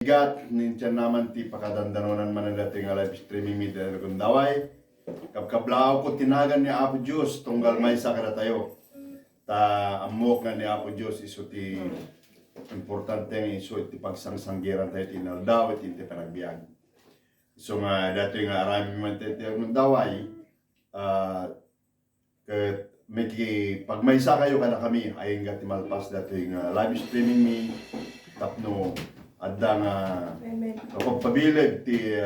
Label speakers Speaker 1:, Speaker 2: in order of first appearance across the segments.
Speaker 1: Gat nintiyan naman ti pakadandanonan man ang dating live streaming media kung daway kapkablao ko tinagan ni Apo Diyos tunggal may sakara tayo ta amok nga ni Apo Diyos iso ti importante nga iso ti pagsangsanggiran tayo tinaldaw at ti panagbiag so nga dating nga arami man tayo ng daway pag may sa kayo kana kami ay nga ti malpas dating live streaming mi tapno adda nga pagpabilig ti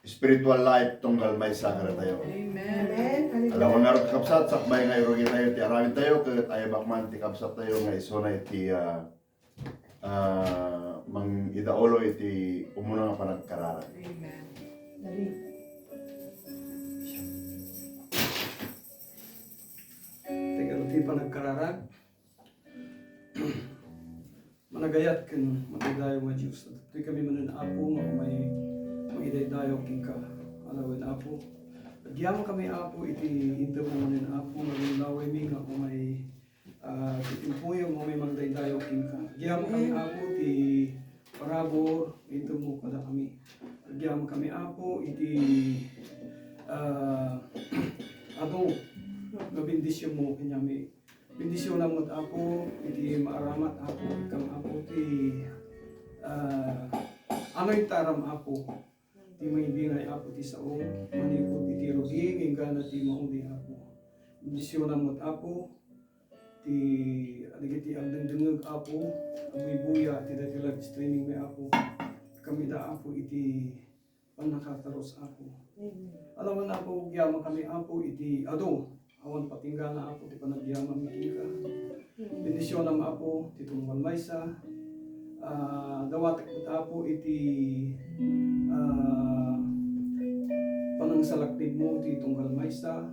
Speaker 1: spiritual life tunggal may sakara tayo.
Speaker 2: Amen.
Speaker 1: Alam nga ro kapsat sakbay nga irogi tayo ti arawin tayo ket ay bakman ti kapsat tayo nga isonay ti mang idaolo iti umuna nga panagkarara.
Speaker 2: Amen.
Speaker 3: Teka ti panagkararag. Managayat ken matidayo nga Diyos. Ito'y kami manan apo may maiday-dayo king ka. Alawin apo. Agyaman kami apo iti hinto mo manan apo maglaway mi nga kung may titimpuyo mo may magday-dayo king ka. Agyaman kami apo iti parabor hinto mo kada kami. Agyaman kami apo iti ato mabindisyon mo kanyami. Bendisyon lang mo ako, iti maaramat ako, ikang ako, iti ano'y taram ako, iti may bingay ako, iti saong, manipod, iti ruging, ingana, iti maudi ako. Bendisyon lang mo ako, iti aligiti agdangdangag ako, amoy buya, iti dati live streaming may ako, kami da ako, iti panakataros ako. Alam mo na ako, yaman kami ako, iti ado, awan patinggana ako, di pa nagyaman miking ka. Bendisyon naman ako, ti tunggal maysa. Dawatek mo ako, iti panangsalaktig mo, ti tunggal maysa.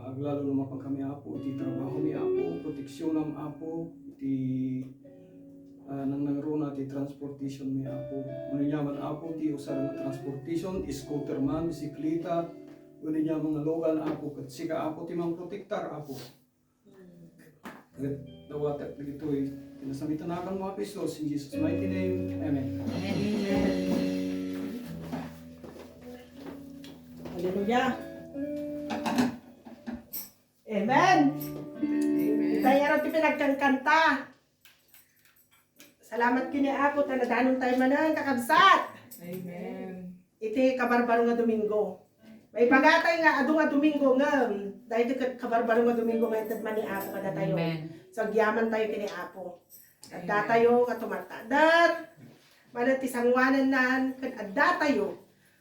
Speaker 3: Aglalo naman pang kami ako, iti trabaho mi ako, proteksyon naman ako, iti nang nangruna ti transportation mi ako. Manyaman ako, ti usaran na transportation, scooter man, bisikleta, uli niya mga logal ako, kat sika ako timang protektar ako. Kat dawatak na ito eh. Tinasamitan na kang mga Pisos, in Jesus' mighty name, Amen.
Speaker 2: Amen.
Speaker 4: Hallelujah. Amen. Tayo araw ti pinagkangkanta. Salamat kini ako, tanadanon tayo manan, kakabsat.
Speaker 2: Amen.
Speaker 4: Iti kabarbaro nga Domingo. May pagatay nga adu nga Domingo nga dahil iti kabarbaro nga Domingo nga itad man ni Apo kada tayo. So agyaman tayo kini Apo. At datayo nga tumartadar. Manat ti sangwanan nan ken adda tayo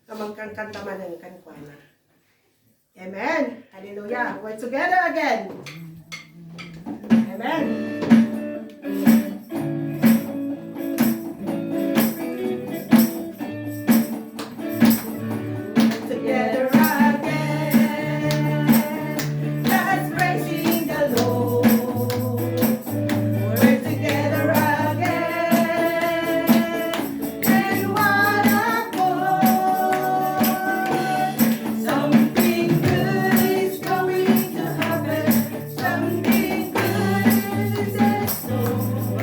Speaker 4: nga mangkangkanta manan kankwana. Amen. Hallelujah. We're together again. Amen. Together something good is in store.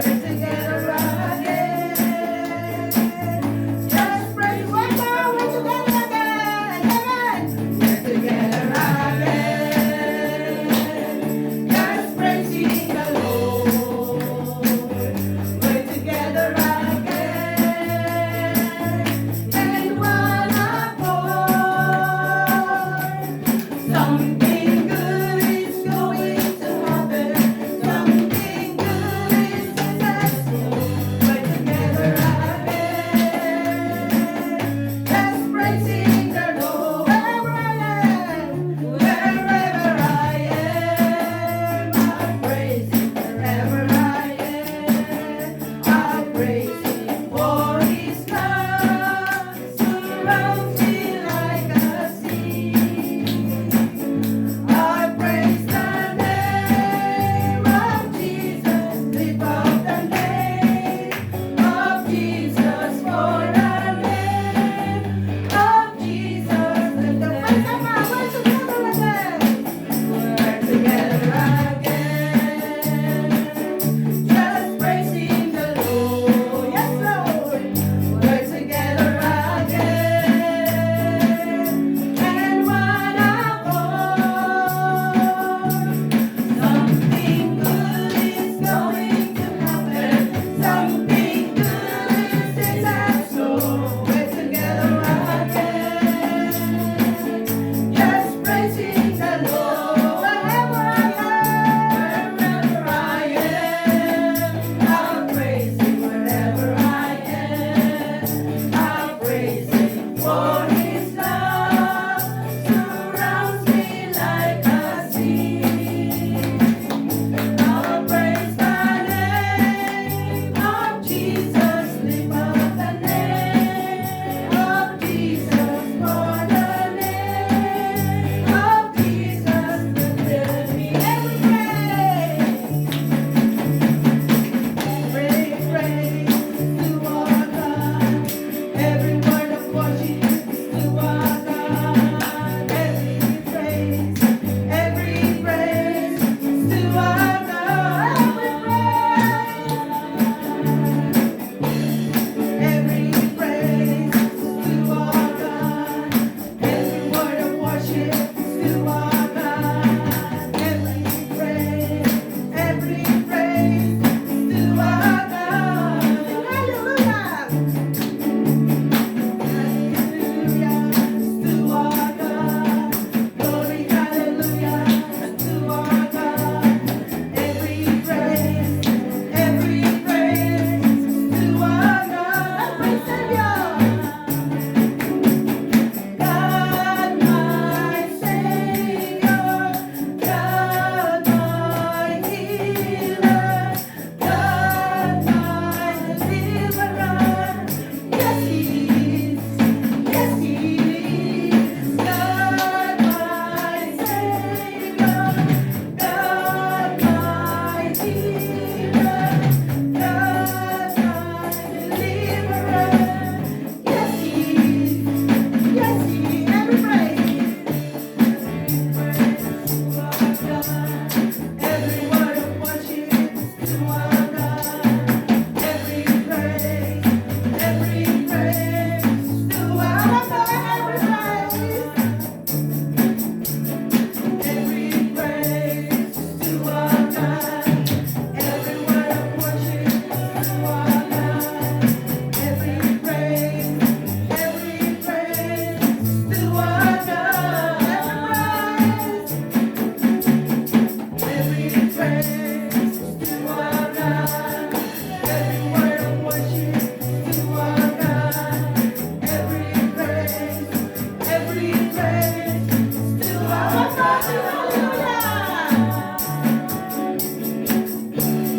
Speaker 4: Something good is in our soul. We're together again. Just praising the Lord wherever I am. I'll praise Him wherever I am. I'll praise Him for His love surrounds me like a sea. I'll praise the name of Jesus, lift up the name of Jesus, for the name of Jesus will fill me every praise to our God. Every word of worship is to our God. Every praise is to our God. Every praise to our God. Every word of worship is to our God. Every praise is to our God. Hallelujah. Hallelujah to our God. Glory, hallelujah to our God. Every praise to our God. My Savior. God, my Savior. God, my healer. God, my deliverer. Yes, He is. Yes, He is. God, my Savior. God, my healer. God, my deliverer. Yes, He is. Yes, He is. Every praise to our God. Every word of worship is to our God. Every praise to our God. Every praise to our God. Every word of worship is to our God. Every praise to our God. Every praise to our God. Every word of worship to our God. Every praise to our God.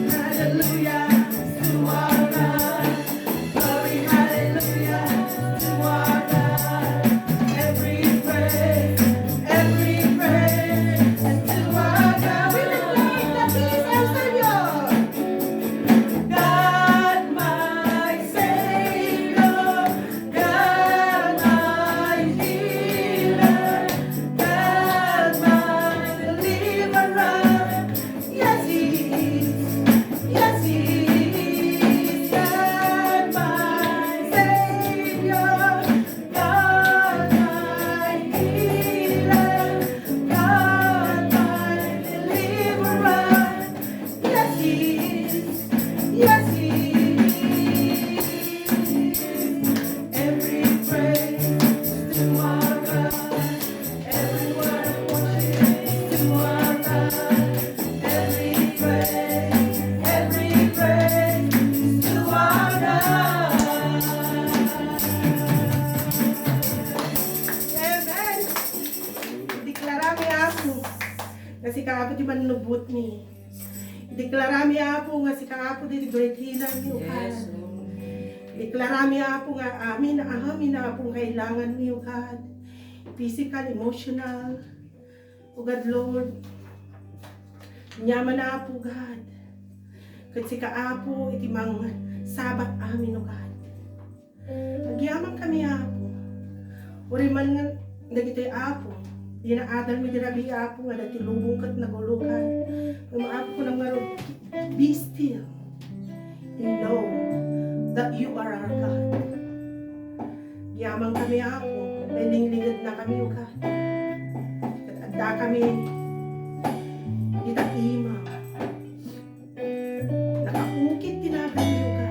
Speaker 4: Hallelujah to our God. Glory, hallelujah to our God. Every praise to our God. We declare that He is our Savior. God, my Savior. God, my healer. God, my deliverer. Yes, He is. Yes, He is. God, my Savior. God, my healer. God, my deliverer. Yes, He is. Yes, He is. Every praise to our God. Every word of worship to our God. Every praise to our God. Amen. Deklarami ako nga si kaapo di manubot ni. Deklarami ako nga si kaapo di great healer ni God. Deklarami ako nga amin na akong kailangan ni God. Physical, emotional. O God Lord. Nyaman na ako God. Kasi kaapo iti mang sabat amin o God. Nagyaman kami apo. Uri man nga nagito'y apo. Dinaadal mi dirabi apo nga natilubong kat nagulukan. Umaapo ko ng marog. Be still and know that you are our God. Yaman kami apo. May linglingad na kami o God. At adda kami itaima. Nakaukit tinapay o God.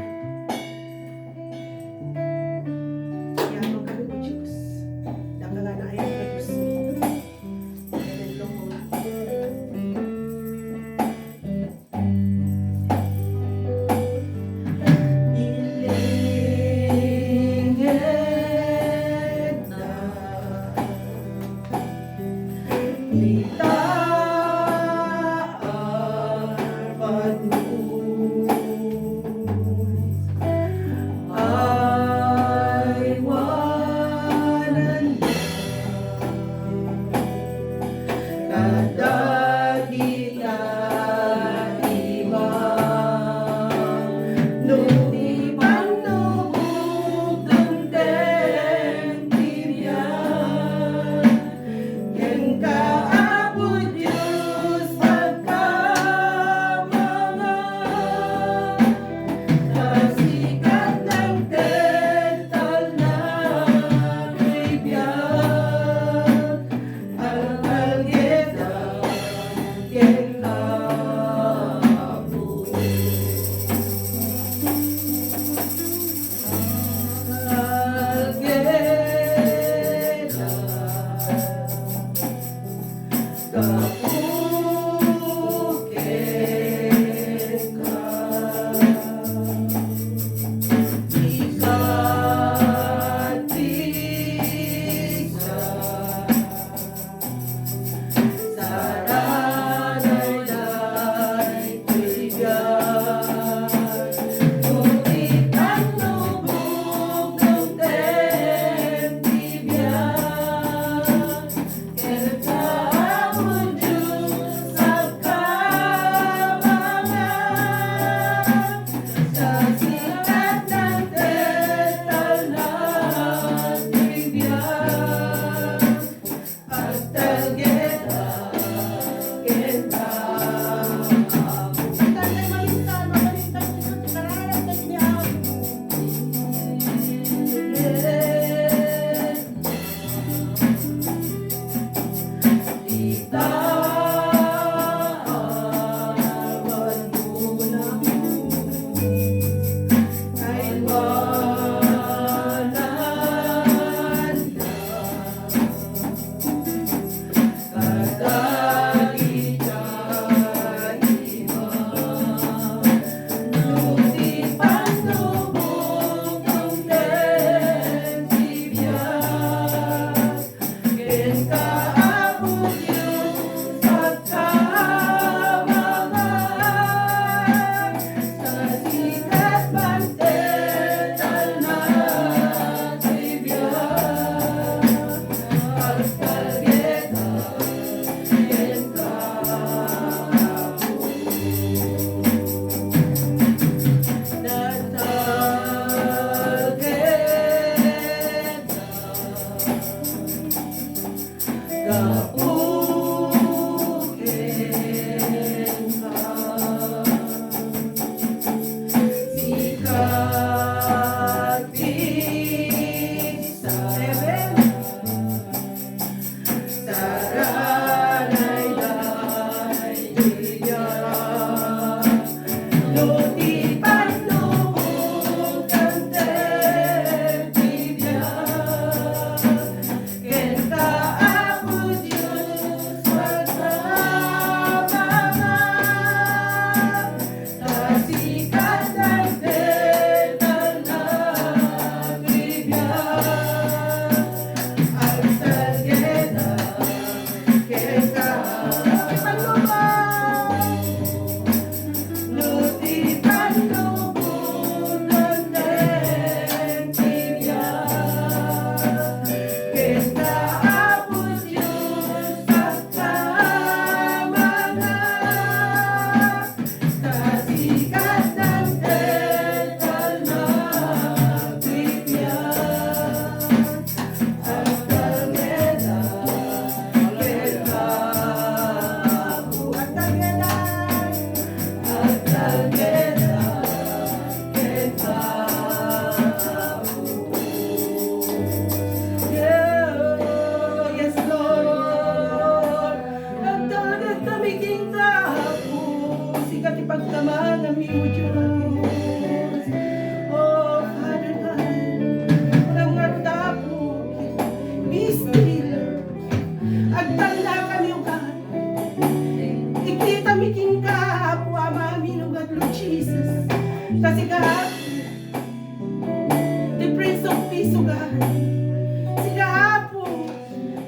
Speaker 4: Siga apo,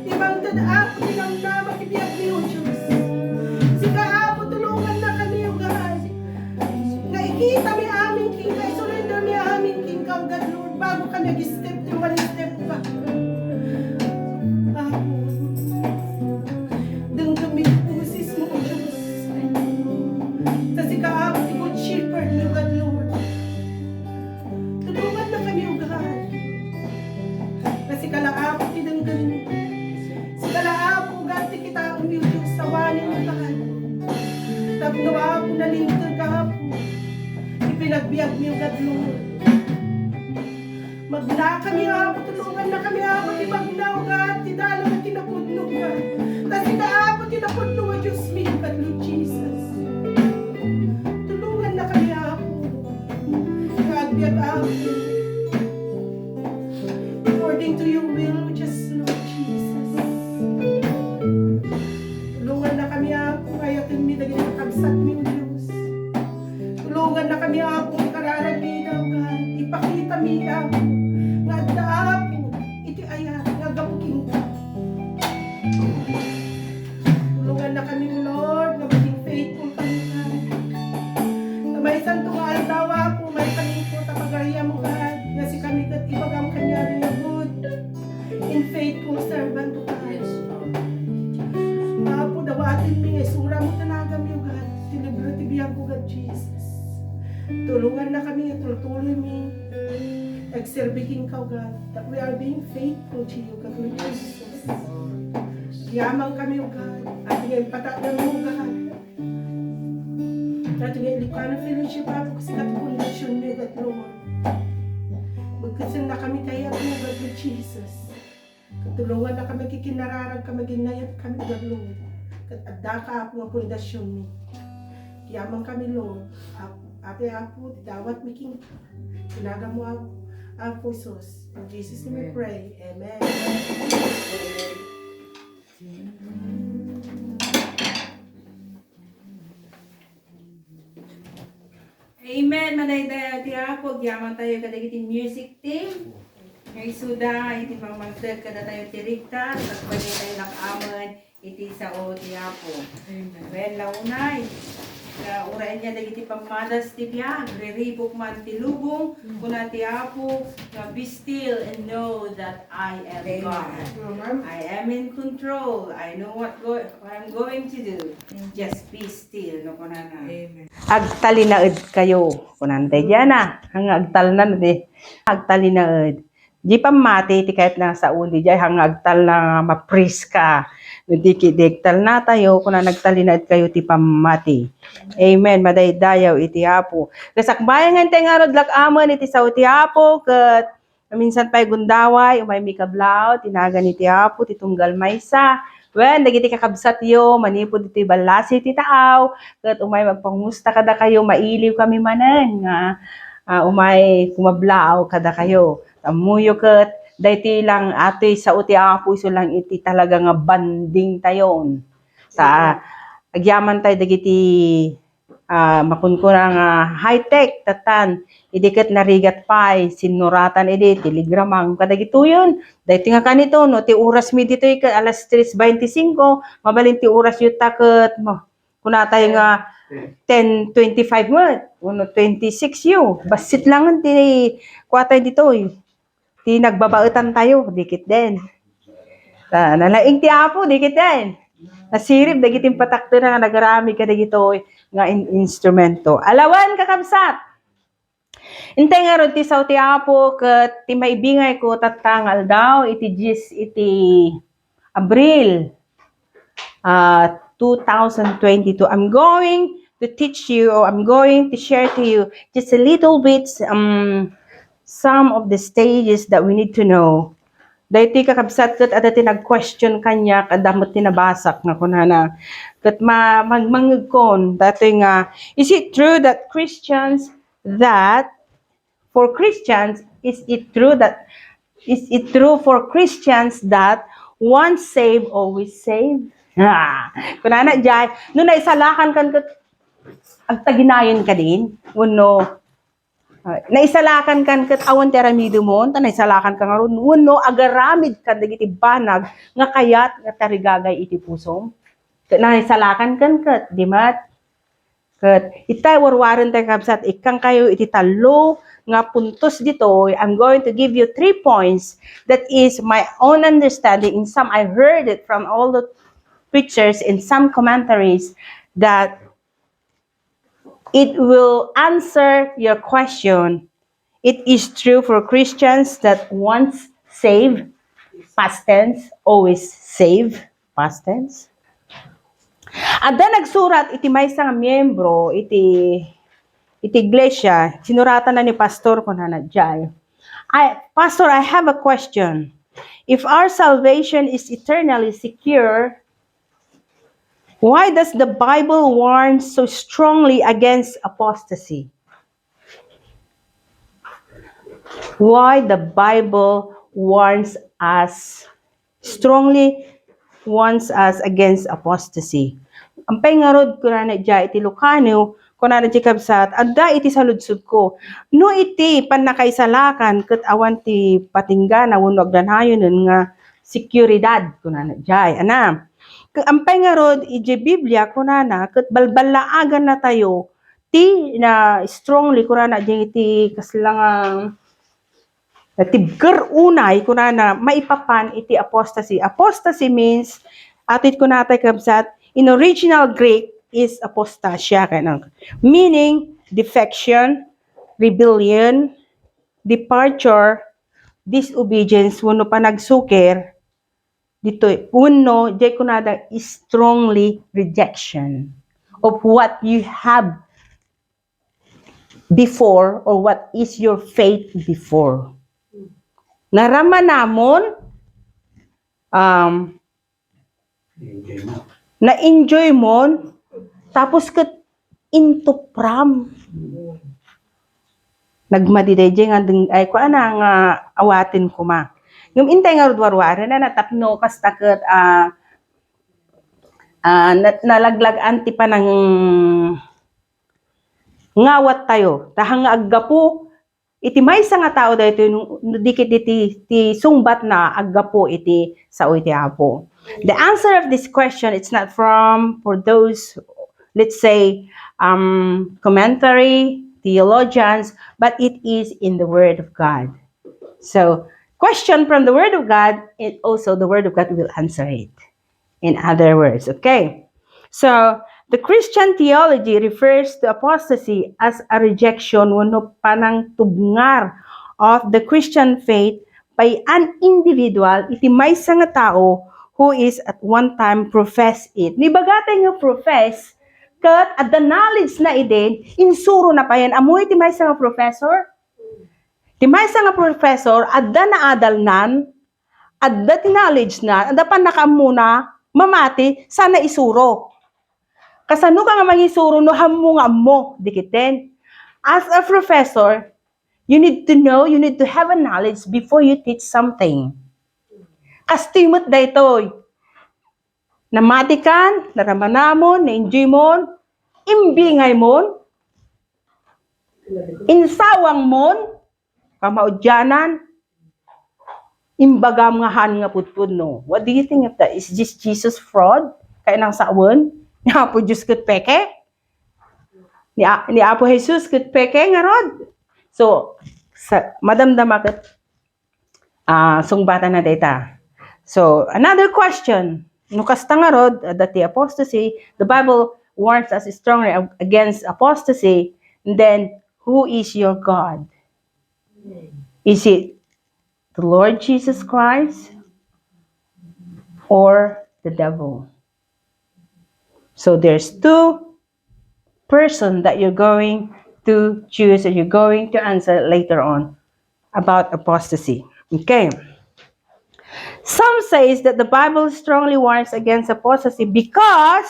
Speaker 4: ibang apo, ibang nama, kibiyag niyo, Diyos. Siga apo, tulungan na kami, O God. Nga ikita mi aming king, nga surrender mi aming king, ka, O God, Lord, bago kami mag-step, yung one step pa. Apo, dang kami pusis mo, O Diyos. Kasi ka apo, the good shepherd, O God, Lord. Tulungan na kami, O God. Kasi kalaapo, tinanggal mo. Si kalaapo, God, di kita umiyog sa wanin, O God. Tabnawa ako na lingkod ka, Apo. Ipinagbiag mo, God, Lord. Magna kami, Apo. Tulungan na kami, Apo. Ibagnaw, God. Tidalo na tinapudno, God. Kasi ka, Apo, tinapudno, O Diyos me, God, Lord Jesus. Tulungan na kami, Apo. Kagbiag, Apo. According to your will, just Lord Jesus. Tulungan na kami, Apo. Ayatin mi, daging nakabsat mi, O Diyos. Tulungan na kami, Apo. Ikararag mi, O God. Ipakita mi, Apo. Nga adda, Apo. Iti ayat, nga gapuking ka. Tulungan na kami, Lord, na maging faithful kami, God. Na may santong aldaw, Apo, may paningko, tapagaya mo, God. Nga si kami kat ibagam kanya rin na good in faithful servant, O God. Apo, dawatin mi, sura mo talaga mi, O God. Tinibro tibiyang ko, God, Jesus. Tulungan na kami, tuloy mi. Nagserbihin ka, O God, that we are being faithful to you, God, Lord Jesus. Yamang kami, O God. Ating yung patatan mo, O God. Ating yung Ilocano Fellowship, Apo, kasi katipundasyon mo, God, Lord. Magkasin na kami kaya mo, God, Lord Jesus. Katulungan na kami, kikinararag kami, ginayat kami, God, Lord. Katadda ka, Apo, ang pundasyon mo. Yamang kami, Lord. Ate, Apo, dawat mi king. Tinaga mo, Apo, Jesus. In Jesus' name we pray. Amen.
Speaker 5: Amen. Manayday ati ako. Gyaman tayo kada iti music team. Ngay suda, iti mamagdag kada tayo tirigta. At pwede tayo nakaman iti sa o ti Apo. Well, launay. Urayan niya dagiti pamadas ti biyag. Riribok man ti lubong. Kuna ti Apo. Be still and know that I am God. I am in control. I know what I'm going to do. Just be still. No, kuna na.
Speaker 2: Amen.
Speaker 5: Agtalinaed kayo. Kunantay dyan hang agtal na di. Agtalinaed. Di pa mati, ti kahit na sa uli dyan, hang agtal na mapris ka. Di kidiktal na tayo, kung na nagtalinaed kayo, ti pamati. Amen. Madaydayaw, iti Apo. Kasakbayan nga tayo nga rodlak aman, iti sa iti Apo, kat minsan pa'y gundaway, umay mikablaw, tinagan iti Apo, titunggal maysa. When, dagiti kakabsat yo, manipod iti balasi iti taaw, kat umay magpangusta kada kayo, mailiw kami manan, nga umay kumablaw kada kayo. Amuyo kat, dayti lang atoy sa uti Apo, iso lang iti talaga nga banding tayon. Sa agyaman tayo dagiti makunkuna nga high-tech tatan, idikat narigat pa'y sinuratan iti telegramang kadagito yun. Dayti nga kanito, no, ti oras mi dito alas 3:25, mabalin ti oras yung takat mo. Kuna tayo nga 10:25 mo, 26 yun. Basit lang ti kuwatay dito ti nagbabaetan tayo, dikit din. Nalaing ti Apo, dikit din. Nasirip, dagiti patakto na nga nagarami ka dagito nga instrumento. Alawan kakabsat. Intay nga ron ti saw ti Apo, kat ti maibingay ko tatangal daw, iti Gis, iti Abril 2022. I'm going to teach you, or I'm going to share to you just a little bit some of the stages that we need to know. Dayti kakabsat kat adati nag-question kanya kadamot tinabasak nga kunana. Kat magmangigkon datoy nga, is it true that for Christians is it true for Christians that once saved always saved? Kunana jay, no naisalakan kan kat agtaginayon ka din, uno Naisalakan kan ket awan teramido mon, ta naisalakan ka nga ron, no, agaramid ka dagiti banag, nga kayat, nga tarigagay iti pusom. Ket naisalakan kan ket, di mat? Ket itay warwaran tayo kabsat, ikang kayo iti talo, nga puntos dito, I'm going to give you 3 points. That is my own understanding. In some, I heard it from all the preachers in some commentaries that it will answer your question. It is true for Christians that once saved, past tense, always save, past tense. At then nagsurat iti maysa nga miyembro iti iglesia, sinuratan na ni pastor ko na nadjay. Pastor, I have a question. If our salvation is eternally secure, why does the Bible warn so strongly against apostasy? Why the Bible warns us against apostasy? Ang pengarod ko na dya iti Lucano, ko na dya kabsat, adda iti saludsud ko. No iti panakaisalakan ket awan ti patinggana wenno agdanhayon nga seguridad ko na dya. Ana, ang pengarod iti Biblia ko na ket balbalaagan na tayo ti na strongly ko na dya iti kaslangang tibger unay ko na maipapan iti apostasy. Apostasy means, atit ko natay kabsat, in original Greek is apostasia, meaning defection, rebellion, departure, disobedience, wano pa nagsukir, dito, uno, jay ko nada strongly rejection of what you have before or what is your faith before. Naraman namon, na-enjoy mo, tapos kat into pram. Nagmadideje nga, ay ko nga awatin ko ma. Yung intay nga rudwarwara na natapno, kasta kat nalaglag anti pa ng ngawat tayo. Tahang aggapo, iti maysa nga tao dahito dikit iti sungbat na aggapo iti sao iti apo. The answer of this question, it's not for those, let's say, commentary, theologians, but it is in the Word of God. So, question from the Word of God, it also the Word of God will answer it. In other words, okay? So, the Christian theology refers to apostasy as a rejection wano panang tubngar of the Christian faith by an individual, iti maysa nga tao who is at one time profess it. Nibagatay nga profess, kat at the knowledge na idin, insuro na pa yan. Amoy iti maysa nga professor? Ti maysa nga professor, adda na adalnan, adda ti knowledge na, adda pa nakamuna, mamati, sana isuro. Kasano ka nga mangisuro no hammo nga mo, dikiten. As a professor, you need to know, you need to have a knowledge before you teach something. Kastimot da ito'y. Namatikan, naramanamon, na-enjoy mon, imbingay mon, insawang mon, kamaudyanan, imbagam nga han nga putpud no. What do you think of that? Is this Jesus fraud? Kaya nang sawan? Ni Apo Diyos ket peke? Ni Apo Jesus ket peke nga rod? So, madamdama ket sungbatan na data. So, another question. Nukasta nga rod, that the apostasy, the Bible warns us strongly against apostasy. And then, who is your God? Is it the Lord Jesus Christ or the devil? So, there's two persons that you're going to choose or you're going to answer later on about apostasy. Okay. Some says that the Bible strongly warns against apostasy because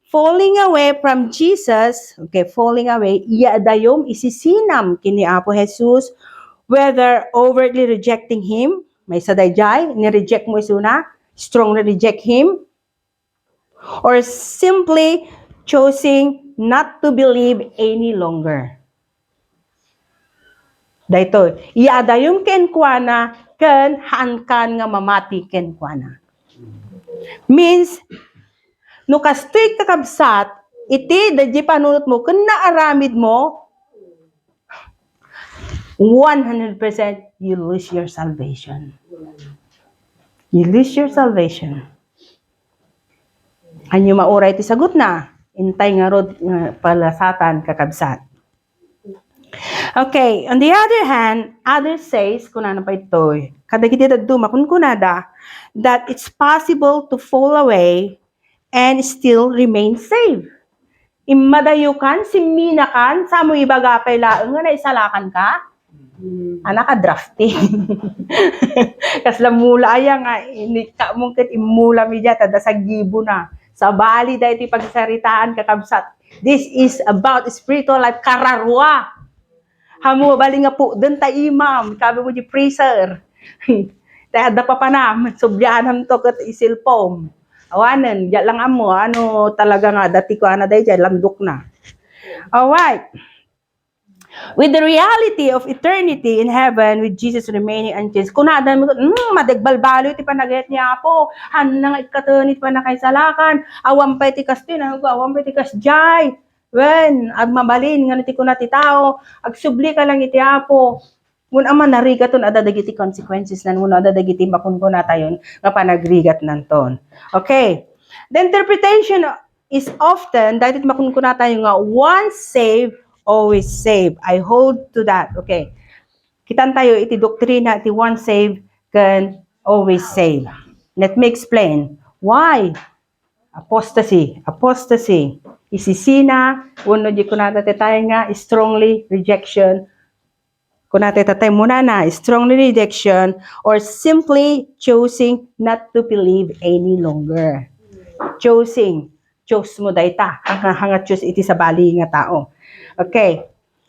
Speaker 5: falling away from Jesus, okay, falling away, iadayom isisinam kini Apo Jesus, whether overtly rejecting Him, may sadayjay, ni-reject mo isuna, strongly reject Him, or simply choosing not to believe any longer. Dayto, iada yung kenkwana ken haankan nga mamati kenkwana. Means, no kastoy kakabsat, iti dadji panunot mo, ken naaramid mo, 100% you lose your salvation. You lose your salvation. Anyo mauray ti sagot na, intay nga rod palasatan kakabsat. Okay, on the other hand, others says, kunana pa ito, kadagiti daduma kun kunada, that it's possible to fall away and still remain saved. Imadayukan, siminakan, sa mo ibagapay laeng nga naisalakan ka, anak ka drafting. Kasla mula aya nga, mungkit imula mi dya, tada sa gibo na. Sa bali dahil ti pagsaritaan kakabsat. This is about spiritual life, kararwa. Hamu bali nga po, dun ta imam, kabi mo di freezer. Dahil da pa panam, subyahan to kat isilpom. Awanan, ya lang amo, ano talaga nga, dati ko ana dahil dyan, landok na. Alright. With the reality of eternity in heaven, with Jesus remaining unchanged, kunada mo, madegbalbalo iti panagayat niya po, hanang ikatunit pa na kay salakan, awampay ti kastin, awampay ti kasjay, wen, agmabalin, nga niti kunati tao, agsubli ka lang iti apo, ngun aman narigaton adadagiti consequences nan, ngun adadagiti makunkunata yun, nga panagrigat nanton. Okay, the interpretation is often, dahil makunkunata yun nga, once saved, always saved. I hold to that. Okay. Kitan tayo iti doktrina iti once saved can always save. Let me explain. Why? Apostasy. Apostasy. Isisina, uno di kunata tayo nga, strongly rejection. Kunata tayo muna na, strongly rejection or simply choosing not to believe any longer. Choosing. Choose mo dayta. Hanga choose iti sa bali nga tao. Okay.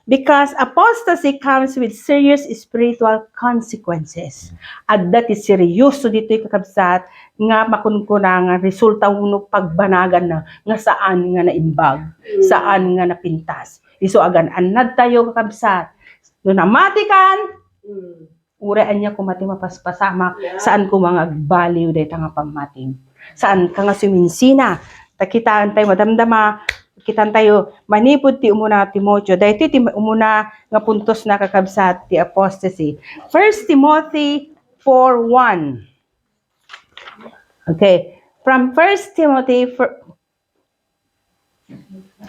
Speaker 5: Because apostasy comes with serious spiritual consequences. At that is seryoso dito'y kakabsat nga makunkuna nga resulta uno pagbanagan na nga saan nga naimbag, saan nga napintas. Iso agan anad tayo kakabsat. No namatikan, uraan niya kumati mapaspasama, saan ko mga agbaliw dahil nga pamating. Saan ka nga suminsina, takitaan tayo madamdama, kitan tayo manipod ti umuna Timoteo. Dahil ti umuna nga puntos na kakabsat ti apostasy. 1 Timothy 4:1. Okay. From 1 Timothy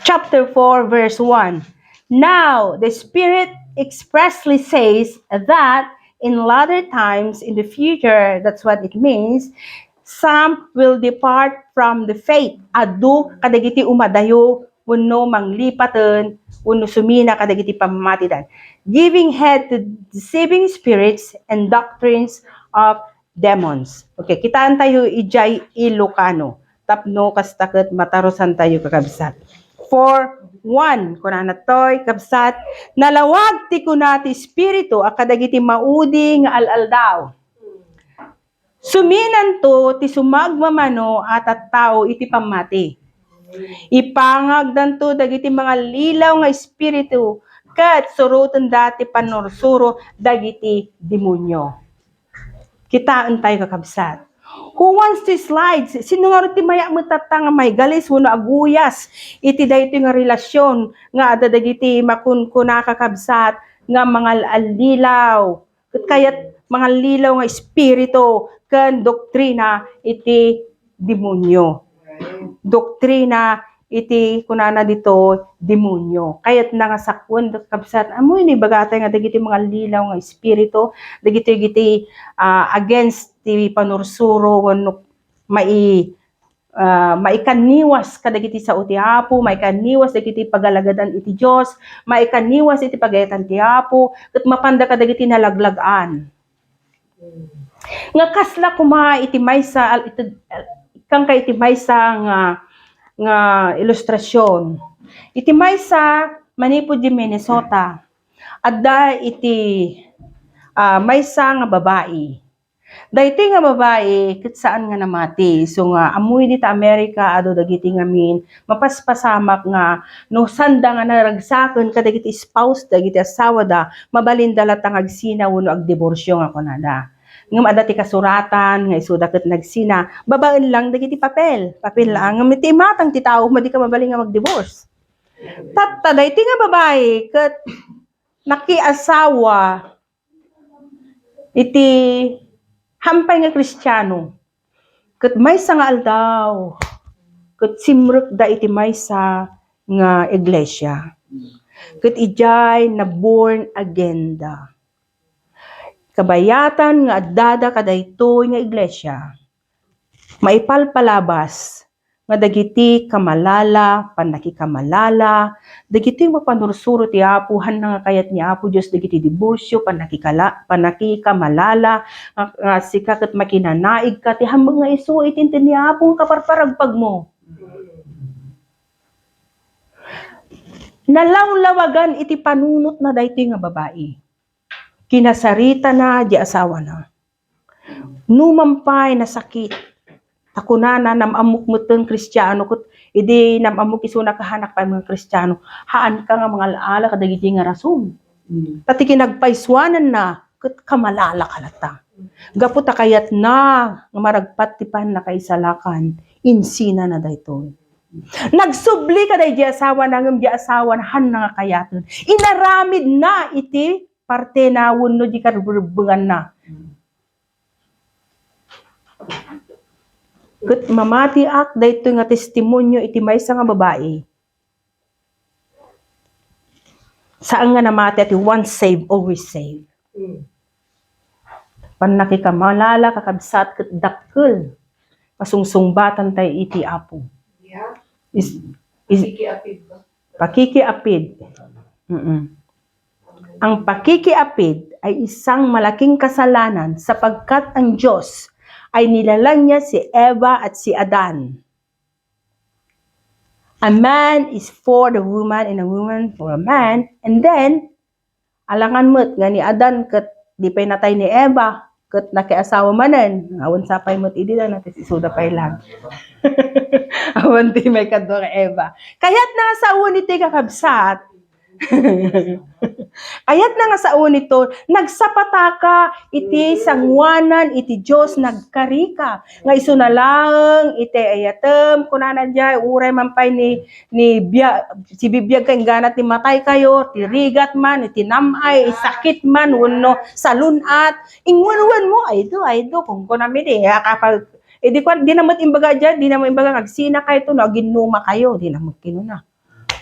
Speaker 5: chapter 4 verse 1. Now the Spirit expressly says that in latter times, in the future, that's what it means, some will depart from the faith. Adu kadagiti umadayo, uno manglipatan, uno sumina kadagiti pamamatidan. Giving head to deceiving spirits and doctrines of demons. Okay, kitaan tayo ijay Ilocano. Tapno kastakot matarusan tayo kakabsat. 4:1 kunana toy kabsat nalawag ti kunati espiritu akadagiti maudi nga alaldaw. Suminan to ti sumagmamano at tao iti pamati. Ipangagdan to dagiti mga lilaw nga espiritu kat surutan dati panursuro dagiti demonyo. Kitaan tayo kakabsat. Who wants to slide? Sino nga rin ti maya matata nga may galis wano aguyas iti dayto nga relasyon nga adadagiti makunkuna kakabsat nga mga alilaw. Kaya't mga lilaw nga espiritu kan doktrina iti demonyo. Doktrina iti kunana dito demonyo. Kaya't nangasakwan kabsat amoy ni bagatay nga dagiti mga lilaw nga espiritu, dagiti against ti panursuro wenno maikaniwas kadagiti sa uti Apo, maikaniwas dagiti pagalagadan iti Dios, maikaniwas iti pagayatan ti Apo, ket mapanda kadagiti nalaglagan. Nga kasla kuma iti maysa kang kay iti maysa nga ilustrasyon. Iti maysa manipud di Minnesota. Adda iti maysa nga babae. Dahiti nga babae, kat saan nga namati. So nga, amoy dita Amerika, ado dagiti nga min, mapaspasamak nga, no sanda nga naragsakan, kadagiti spouse, dagiti asawa da, mabalindala tang agsina, wano agdiborsyo nga kunada. Nga madati kasuratan, nga isuda kat nagsina, babaan lang dagiti papel lang, nga miti matang ti tao, madi ka mabaling nga magdivorce. Tapta, dahiti nga babae, kat nakiasawa, iti hampay nga Kristiyano. Kat maysa nga aldaw. Kat simrek da iti maysa nga iglesia. Kat ijay na born again da. Kabayatan nga addada kadaytoy nga iglesia. Maipalpalabas nga dagiti kamalala, panakikamalala, dagiti mapanursuro ti Apo, nga kayat ni Apo Diyos, dagiti diborsyo, panakikamalala, nga sikakat makinanaig ka, ti hambang nga iso, itintin ni Apo, kaparparagpag mo. Nalawlawagan iti panunot na daytoy nga babae. Kinasarita na, di asawa na. Numampay na sakit. Ako na namamuk mo itong Kristiyano, kut idi namamuk iso nakahanak pa mga Kristiyano, haan ka nga mga alaala kadagiti nga rason. Tati kinagpaiswanan na, kut kamalala kalata. Gaputa kayat na, nga maragpat tipan na kaisalakan, insina na daytoy. Nagsubli ka day di asawa na ngam di asawa na han nga kayaton. Inaramid na iti parte na wano di karburbugan na. Kat mamati ak dayto nga testimonyo iti maysa nga babae. Saan nga namati ati once saved, always saved. Panakikamalala kakabsat kat dakkel. Pasungsungbatan tayo iti Apo.
Speaker 2: Yeah.
Speaker 5: Pakikiapid ba? Pakikiapid. Ang pakikiapid ay isang malaking kasalanan sapagkat ang Diyos ay nilalang niya si Eva at si Adan. A man is for the woman and a woman for a man. And then, alangan mo't nga ni Adan kat di pa'y natay ni Eva kat nakiasawa manen. Awan sapay mo't idi na natin isuda pa'y lang. Awan di may kadwa ka Eva. Kaya't na sa uniti kakabsat, Ayat na nga sa unito, nagsapataka iti sangwanan iti Diyos nagkarika. Nga iso na lang iti ayatem kunana jay uray mampay si bibiyag kay ganat ni matay kayo, ti rigat man, iti namay, sakit man, wano salunat. Ingwanwan mo ay do kung kunami di kapag di naman imbaga dyan, di naman imbaga agsina kayo to, naginuma kayo, di naman kinuna.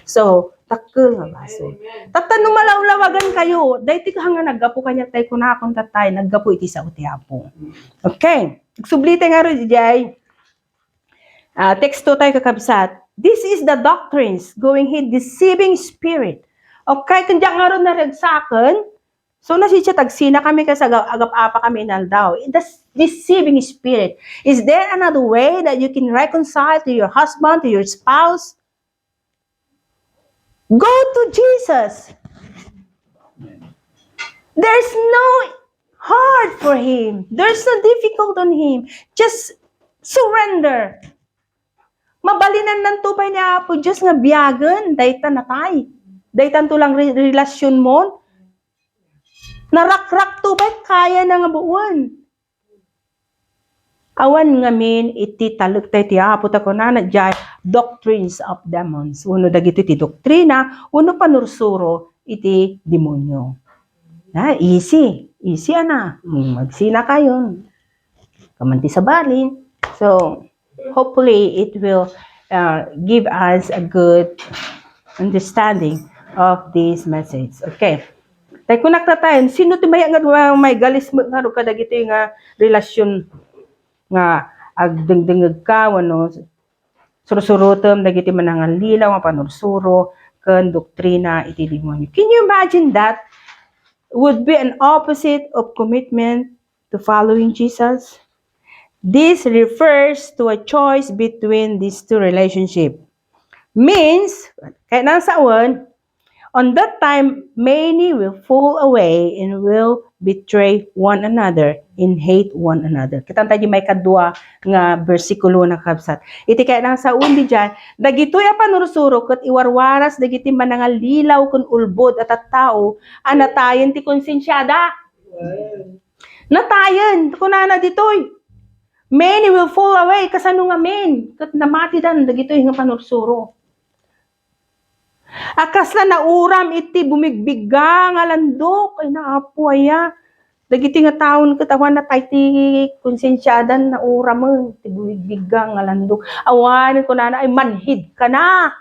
Speaker 5: So, takkel nga baso. Tatanong malawlawagan kayo, dahi ti nga naggapo kanya tayo kunakon tatay, naggapo iti sa utiapo. Okay, sublite nga rin jay, teksto tayo kakabsat, this is the doctrines going hid deceiving spirit. Okay, kung diyan nga rin naragsakan, so nasitya tagsina kami kasi agap-apa kami inaldaw. The deceiving spirit. Is there another way that you can reconcile to your husband, to your spouse? Go to Jesus. There's no hard for Him. There's no difficult on Him. Just surrender. Mabalinan ng tupay niya po Diyos nga biyagan, daytan natay. Daytan tulang relasyon mo. Narakrak tupay, kaya na nga buwan. Awan ngamin iti taluk tayo ti Apo ta kunana jay doctrines of demons. Uno dagiti ti doktrina, uno panursuro iti demonyo. Easy ana. Magsina kayon. Kamanti sa balin. So hopefully it will give us a good understanding of this message. Okay. Tay kunak ta tayo, sino ti may may galis mo nga ro kadagiti nga relasyon nga agdengdengeg ka wano surusurutem dagiti manangan lilaw nga panursuro ken doktrina iti demonyo. Can you imagine that would be an opposite of commitment to following Jesus? This refers to a choice between these two relationships. Means kaya nang saon On that time, many will fall away and will betray one another and hate one another. Kita tayo may kadua nga bersikulo na kabsat. Iti kaya nang sa undi dyan, dagitoy a panurusuro kat iwarwaras dagiti manangal lilaw kun ulbod at tao, anatayen ti konsensyada. Natayen, kunana ditoy. Many will fall away, kasano nga men, kat namati dan, dagitoy nga panurusuro. Akasla na uram iti bumigbiga nga landok ay naapo aya. Dagiti nga taon katawan na tayo ti konsensyadan na uram ti bumigbiga nga landok. Awan ko na ay manhid ka na.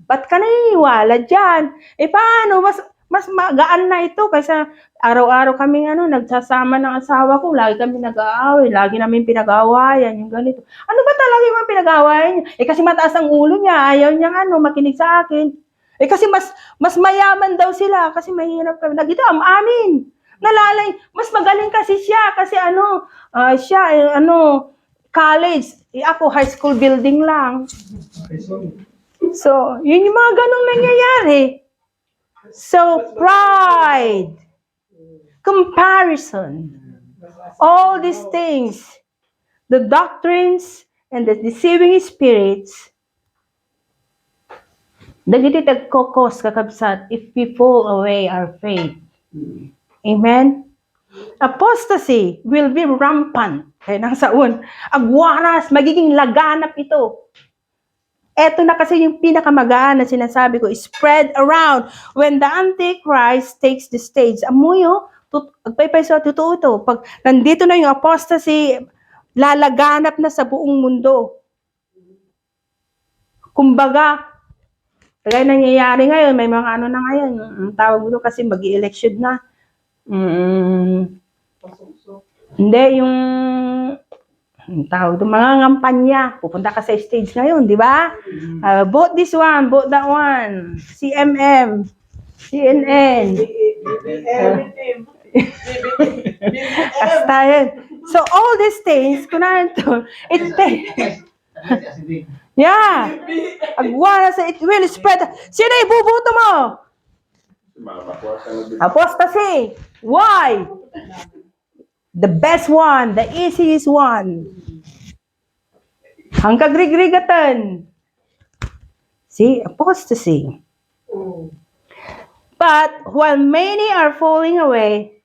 Speaker 5: Ba't ka naniniwala dyan? Paano? Mas magaan na ito kaysa araw-araw kami nagsasama ng asawa ko. Lagi kami nag-aaway. Lagi namin pinag-aawayan. Yung ganito. Ano ba talaga yung pinag-aawayan niya? Kasi mataas ang ulo niya. Ayaw niya makinig sa akin. Kasi mas mayaman daw sila. Kasi mahirap kami. Nagito, amin. Nalalay. Mas magaling kasi siya. Kasi college. Ako, high school building lang. So, yun yung mga ganong nangyayari. So, pride, comparison, all these things, the doctrines and the deceiving spirits, dagiti tagkokos kakabsat if we fall away our faith. Amen? Apostasy will be rampant. Kaya nang saon, agwaras, magiging laganap ito. Eto na kasi yung pinakamagaan na sinasabi ko, spread around when the Antichrist takes the stage. Amuyo, agpaypayso, totoo ito. Pag nandito na yung apostasy, lalaganap na sa buong mundo. Kumbaga, kaya nangyayari ngayon, may mga na ngayon, ang tawag mo kasi mag-i-election na. Hindi, yung tawag doon, mga ngampanya. Pupunta ka sa stage ngayon, di ba? Vote this one, vote that one. CMM, CNN. Basta yun. So, all these things, kunahan to, yeah. Agwara sa, it will spread. Sino ibubuto mo? Apostasy. Why? The best one, the easiest one. Hanggang grigatan. See, apostasy. But while many are falling away,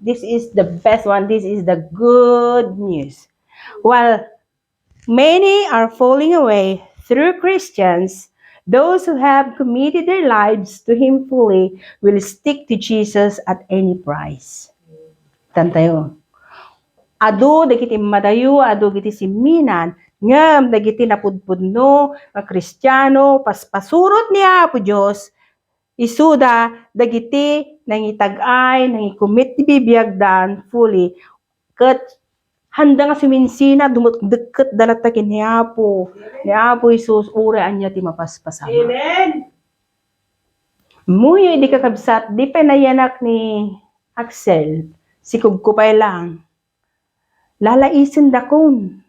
Speaker 5: this is the best one. This is the good news. While many are falling away through Christians, those who have committed their lives to Him fully will stick to Jesus at any price. Tantayo. Ado dagiti madayo, ado dagiti siminan, ngem dagiti napudpudno, nga Kristiyano, pasurot niya po Diyos, isuda dagiti nangitag-ay, nangikumit ti bibiyagdan fully, ket handa nga suminsina, dumudeket dalatakin ni Apo Isus, uraan niya ti mapaspasama. Amen! Muyo di kakabsat, di pa nayanak ni Axel, si Kugkupay lang. Lalaisin dakon.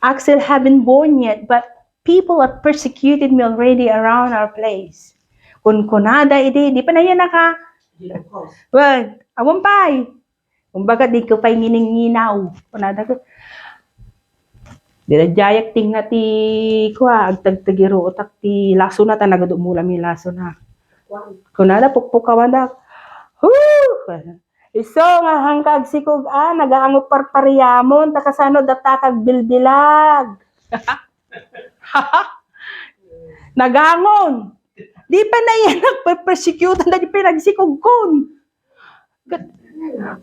Speaker 5: Axel haven't born yet, but people have persecuted me already around our place. Kunada di pa nayanak ka. Well, awampay. Kumbaga, di ko pa'y ngininginaw. Kunada ko. Dirajayak ting na ti agtagtagiro otak ti laso na ta nagadumula mi laso na. Kunada pukpukawan da. Iso nga hangkag sikog nagaangot parpariyamon takasano datakag bilbilag. Nagangon. Di pa na yan nagpa-persecute na di pinagsikog kon.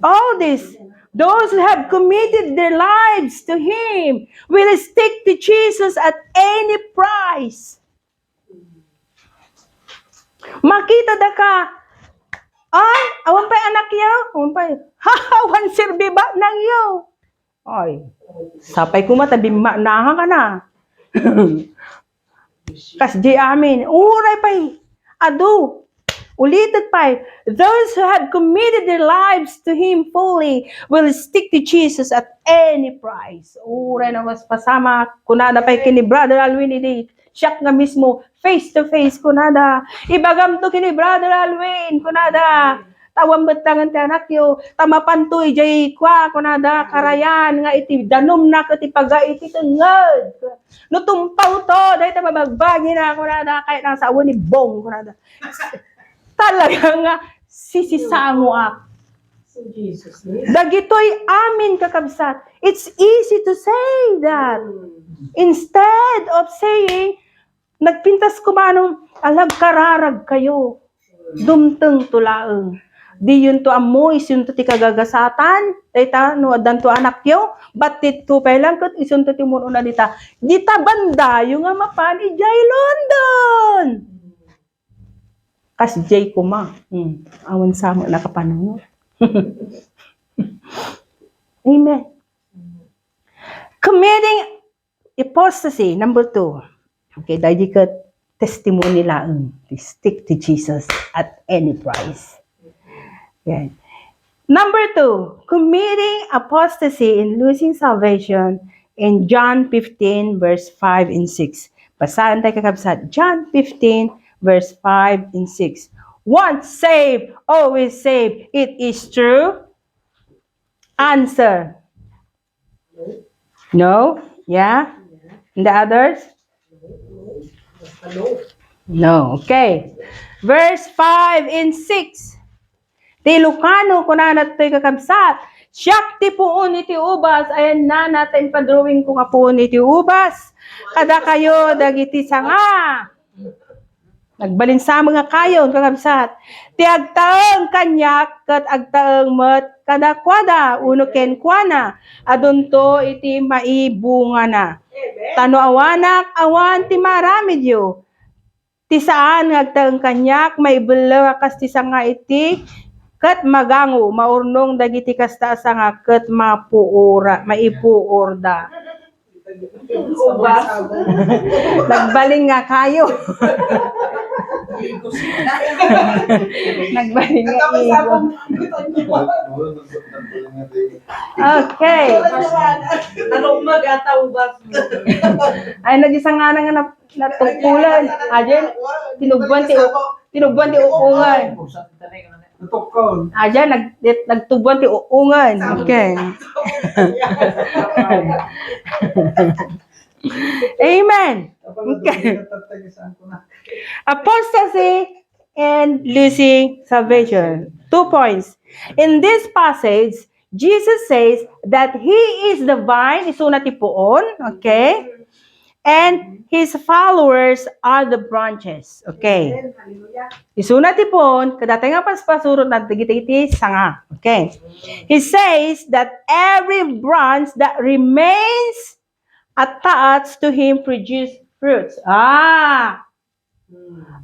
Speaker 5: All this, those who have committed their lives to Him will stick to Jesus at any price. Makita da ka, awan pa'y anak yaw, awan pa'y, wan sirbi ba nang yaw? Ay, sapay ko matabi naha ka na. Kas di amin, uray pa'y, adu, ulitin pa'y, those who have committed their lives to Him fully will stick to Jesus at any price. Uray na was pasama, kunada pa'y kini Brother Alwin, siyak nga mismo, face to face kunada. Ibagam to kini Brother Alwin kunada. Tawang betangan ti anak yo, tamapantoy jay kwa kunada karayan nga iti danom na iti paga iti tenged. No tumpaw to, dahil ta mabagbagi na kunada kahit nasa awan ni Bong kunada. Talaga nga sisisango ak.
Speaker 4: Jesus.
Speaker 5: Dagitoy amin kakabsat. It's easy to say that. Instead of saying, nagpintas ko manong alag kararag kayo. Dumteng tulaeng. Di yun to amoy, isun to ti kagagasatan. Dita, no, adan to anak yo. Batit to lang, kat isun to ti muno na dita. Dita banda, yung nga mapan, ijay London. Kas jay kuma. Awan sama nakapanunod. Amen. Committing apostasy, number 2. Okay, dahil ka testimony lang. Stick to Jesus at any price. Yan. Number 2, committing apostasy and losing salvation in John 15 verse 5 and 6. Basahan tayo kakabsat. John 15 verse 5 and 6. Once saved, always saved. It is true. Answer. No? Yeah? And the others? No. Okay. Verse 5 and 6. Ti Lucano kunanat to'y kakabsat. Siyak ti puon iti ubas. Ayan na natin padrawing ko nga puon iti ubas. Kada kayo dagiti sanga. Nagbalin sa mga kayon kakabsat. Ti agtaeng kanyak kat agtaeng met kadakwada uno ken kuana. Adunto iti maibunga na. Tano awanak awan ti maramidyo. Ti saan agtaeng kanyak maibela kas ti sanga iti ket magango maurnong dagiti kasta sanga ket mapuora maipuorda. Nagbaling nga kayo. Nagbaling nga igo. Okay.
Speaker 2: Nalumag ata ubas mo.
Speaker 5: Ay nagisang nga nga natungkulan. Ajen tinugban ti uungan.
Speaker 3: Natukon.
Speaker 5: Aja nagtubuan ti uungan. Okay. Amen. Okay. Apostasy and losing salvation. 2 points. In this passage, Jesus says that He is the vine, isuna ti puon, okay? And His followers are the branches, okay? Isuna ti puon, kadatay nga paspasurot na tigiti sanga, okay? He says that every branch that remains attached to Him produce fruits.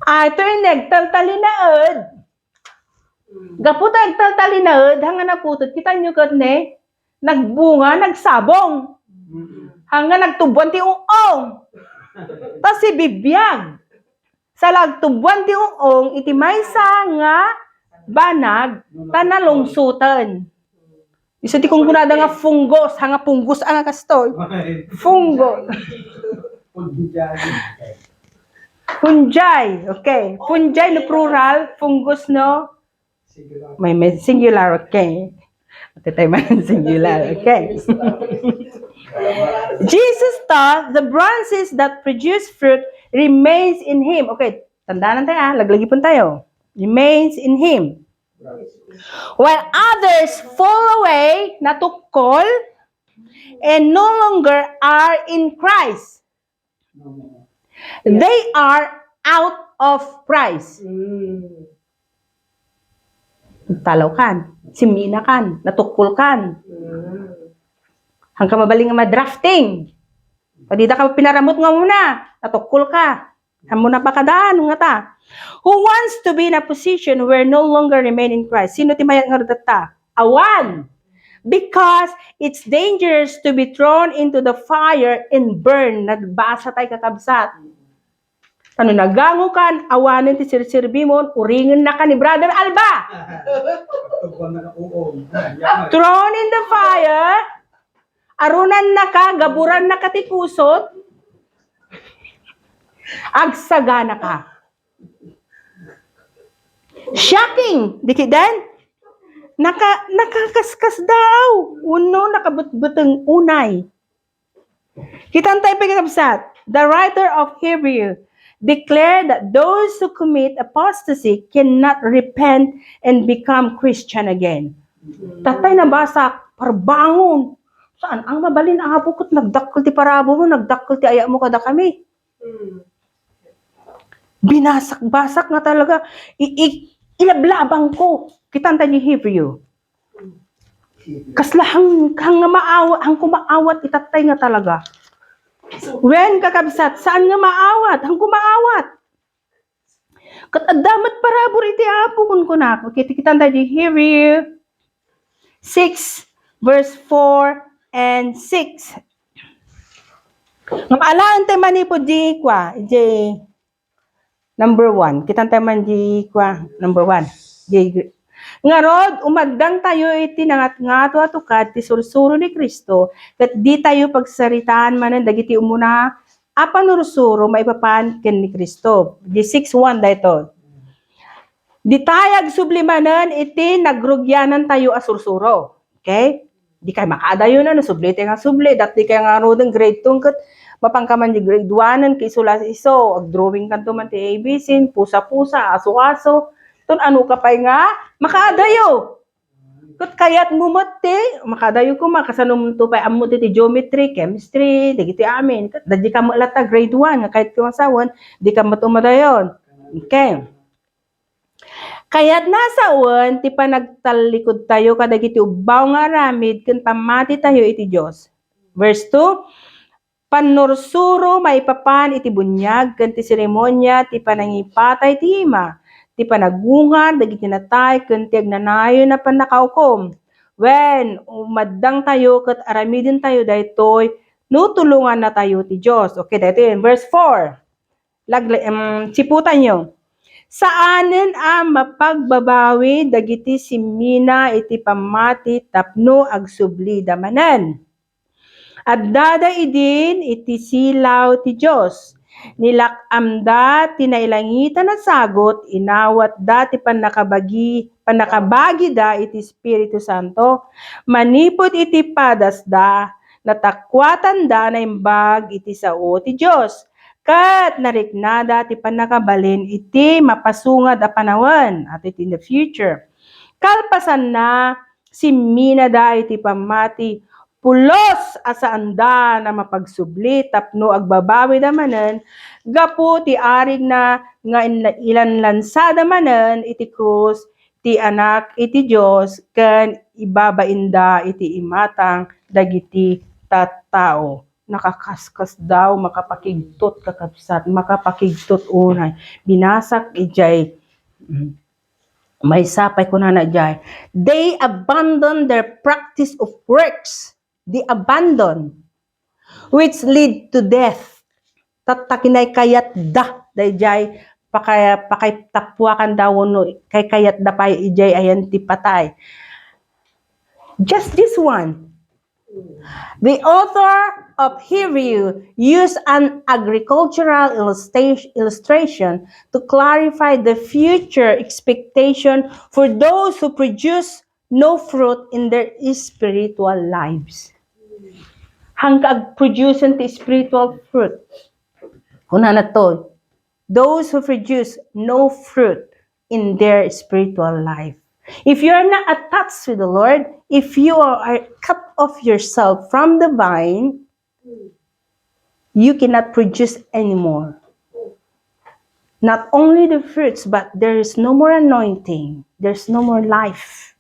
Speaker 5: Ito yung nagtaltalinaod. Gaputa nagtaltalinaod, hanga naputot. Kita nyo kat ne, nagbunga, nagsabong. Hanga nagtubuan ti uong. Tas si bibiyag. Sa lagtubuan ti uong, iti maysa nga banag, tanalungsutan. Isa ti kung kunada nga funggos, hanga punggos ang kastoy. Funggos. Punjay, okay. Punjay no plural, fungus no? May singular, okay. Matitay man singular, okay. Jesus taught the branches that produce fruit remains in Him. Okay, tandaan tayo, laglagi pun tayo. Remains in Him. While others fall away, natukol, and no longer are in Christ. They are out of Christ. Talaw kan, simina kan, natukol kan. Hanggang mabaling nga madrafting. Padida ka pinaramot nga muna, natukol ka. Hamo na pakadaan nga ta. Who wants to be in a position where no longer remain in Christ? Sino ti mayat nga data? Awan. Because it's dangerous to be thrown into the fire and burn. Nagbasa tayo kakabsat. Ano nagango kan, awanin ti sirsirbi mo, uringin na ka ni Brother Alba. Thrown in the fire, arunan na ka, gaburan na ka ti kusot. Agsagana ka. Shocking! Diki din? Nakakaskas daw. Uno, nakabutbutang unay. Kitang tayo pagkakabsat. The writer of Hebrew declared that those who commit apostasy cannot repent and become Christian again. Tatay nabasa, parbangon. Saan? Ang mabalin ang abukot, nagdakkel ti parabo mo, nagdakkel ti aya mo kada kami. Binasak-basak nga talaga. Ilablabang ko. Kitang tayo Hebrew. Kasla hang maawat, hang kumaawat, itatay nga talaga. When kakabsat, saan nga maawat? Hang kumaawat. Katadamat parabor iti apon ko na. Okay, kita tayo Hebrew 6 verse 4 and 6. Ngapaalaan tayo manipo di kwa, di number 1. Kita tayo man di kwa, number 1. Nga rod, umadang tayo iti nangat nga to kad ti sursuro ni Kristo, kat di tayo pagsaritaan manan dagiti umuna, apan ursuro maipapan ken ni Kristo. Di 6:1 dayto. Di tayag sublimanan iti nagrugyanan tayo asursuro. Okay? Di kay makadayo na subli tayo nga subli, dati kay nga rodeng grade 2 kat mapangkaman di grade 1 kay sulas iso, ag drawing kanto man ti ABC, pusa-pusa, aso-aso. Tun ano ka pa'y nga, makaadayo. Kat kayat mumati, makadayo ko makasanom to pa'y amuti ti geometry, chemistry, digiti amin. Kat di ka malata grade 1, nga kahit kung asawan, di ka matumadayon. Okay. Kayat nasaon, ti panagtalikod tayo, kadagiti ubaw nga ramid, kan pamati tayo iti Diyos. Verse 2, panursuro maipapan iti bunyag, kan ti seremonya, ti panangipatay ti ima. Ti panagungan, dagiti natay, kuntiag nanayo na panakaukom. When, umadang tayo, kat aramidin tayo, daytoy, nutulungan na tayo ti Diyos. Okay, dito yun. Verse 4. Siputan nyo. Saanen ang mapagbabawi, dagiti simina, iti pamati, tapno, agsubli, damanan. At dadai din, iti silaw ti Diyos. Nilakamda, tinailangitan na sagot, inawat dati panakabagi da iti Espiritu Santo, manipod iti padas da, natakwatan da na imbag iti sao ti Diyos, kat nariknada ti panakabalin iti mapasungad a panawan, at iti in the future. Kalpasan na, simina da iti pamati, pulos asaanda na mapagsubli tapno agbabawi damanen gapu ti arig na nga ilan lansada manen iti krus ti anak iti Dios ken ibabainda iti imatang dagiti tattao. Nakakaskas daw makapakigtot kakabsat, makapakigtot unay. Binasak ijay may sapay ko na jay. They abandon their practice of works. They abandon, which lead to death. Tatakinay kayat da, dayjay, pakay tapwakan daw no, kay kayat da pay ijay ayan ti patay. Just this one. The author of Hebrew used an agricultural illustration to clarify the future expectation for those who produce no fruit in their spiritual lives. Hanggang producing the spiritual fruit. Kuna na to. Those who produce no fruit in their spiritual life. If you are not attached with the Lord, if you are cut off yourself from the vine, you cannot produce anymore. Not only the fruits, but there is no more anointing. There's no more life.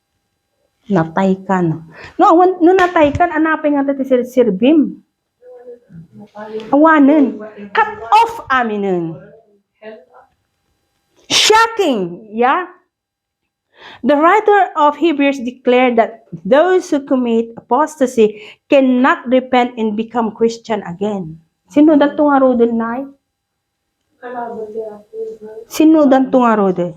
Speaker 5: Natay ka, no? No, natay ka, anapin nga ti sirbim. Awanan. Cut off aminin. Shocking, yeah? The writer of Hebrews declared that those who commit apostasy cannot repent and become Christian again. Sino dan nga rodel na? Sino dan nga rodel?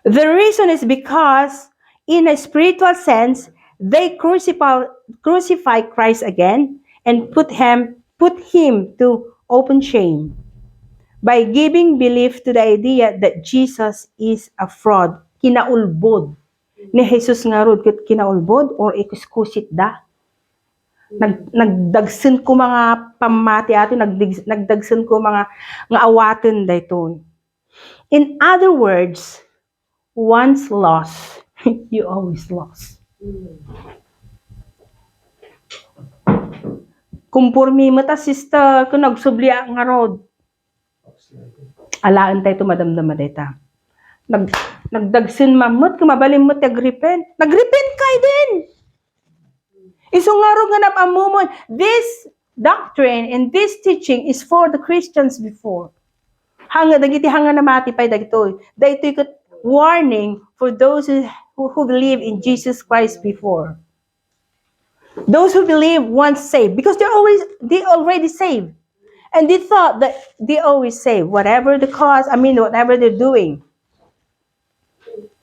Speaker 5: The reason is because in a spiritual sense, they crucify Christ again and put him to open shame. by giving belief to the idea that Jesus is a fraud. Kinaulbod ni Jesus nga rod ket kinaulbod or ikuskusit da. Nagdagsen ko mga pamati ato, nagdagsen ko mga nga awaten dayton. In other words, once lost, you always lost. Kumpurmi mata sister, kung nagsubli ang rod. Alaan tayo madamdama data. Nagdagsin mamut, kumabalimot, nagrepent. Nagrepent kayo din! Isungaro nga na amumon. This doctrine and this teaching is for the Christians before. Dagiti hanga na matipay dagito. Dagito yung warning for those who believe in Jesus Christ before. Those who believe once saved, because they already saved. And they thought that they always saved, whatever the cause, whatever they're doing.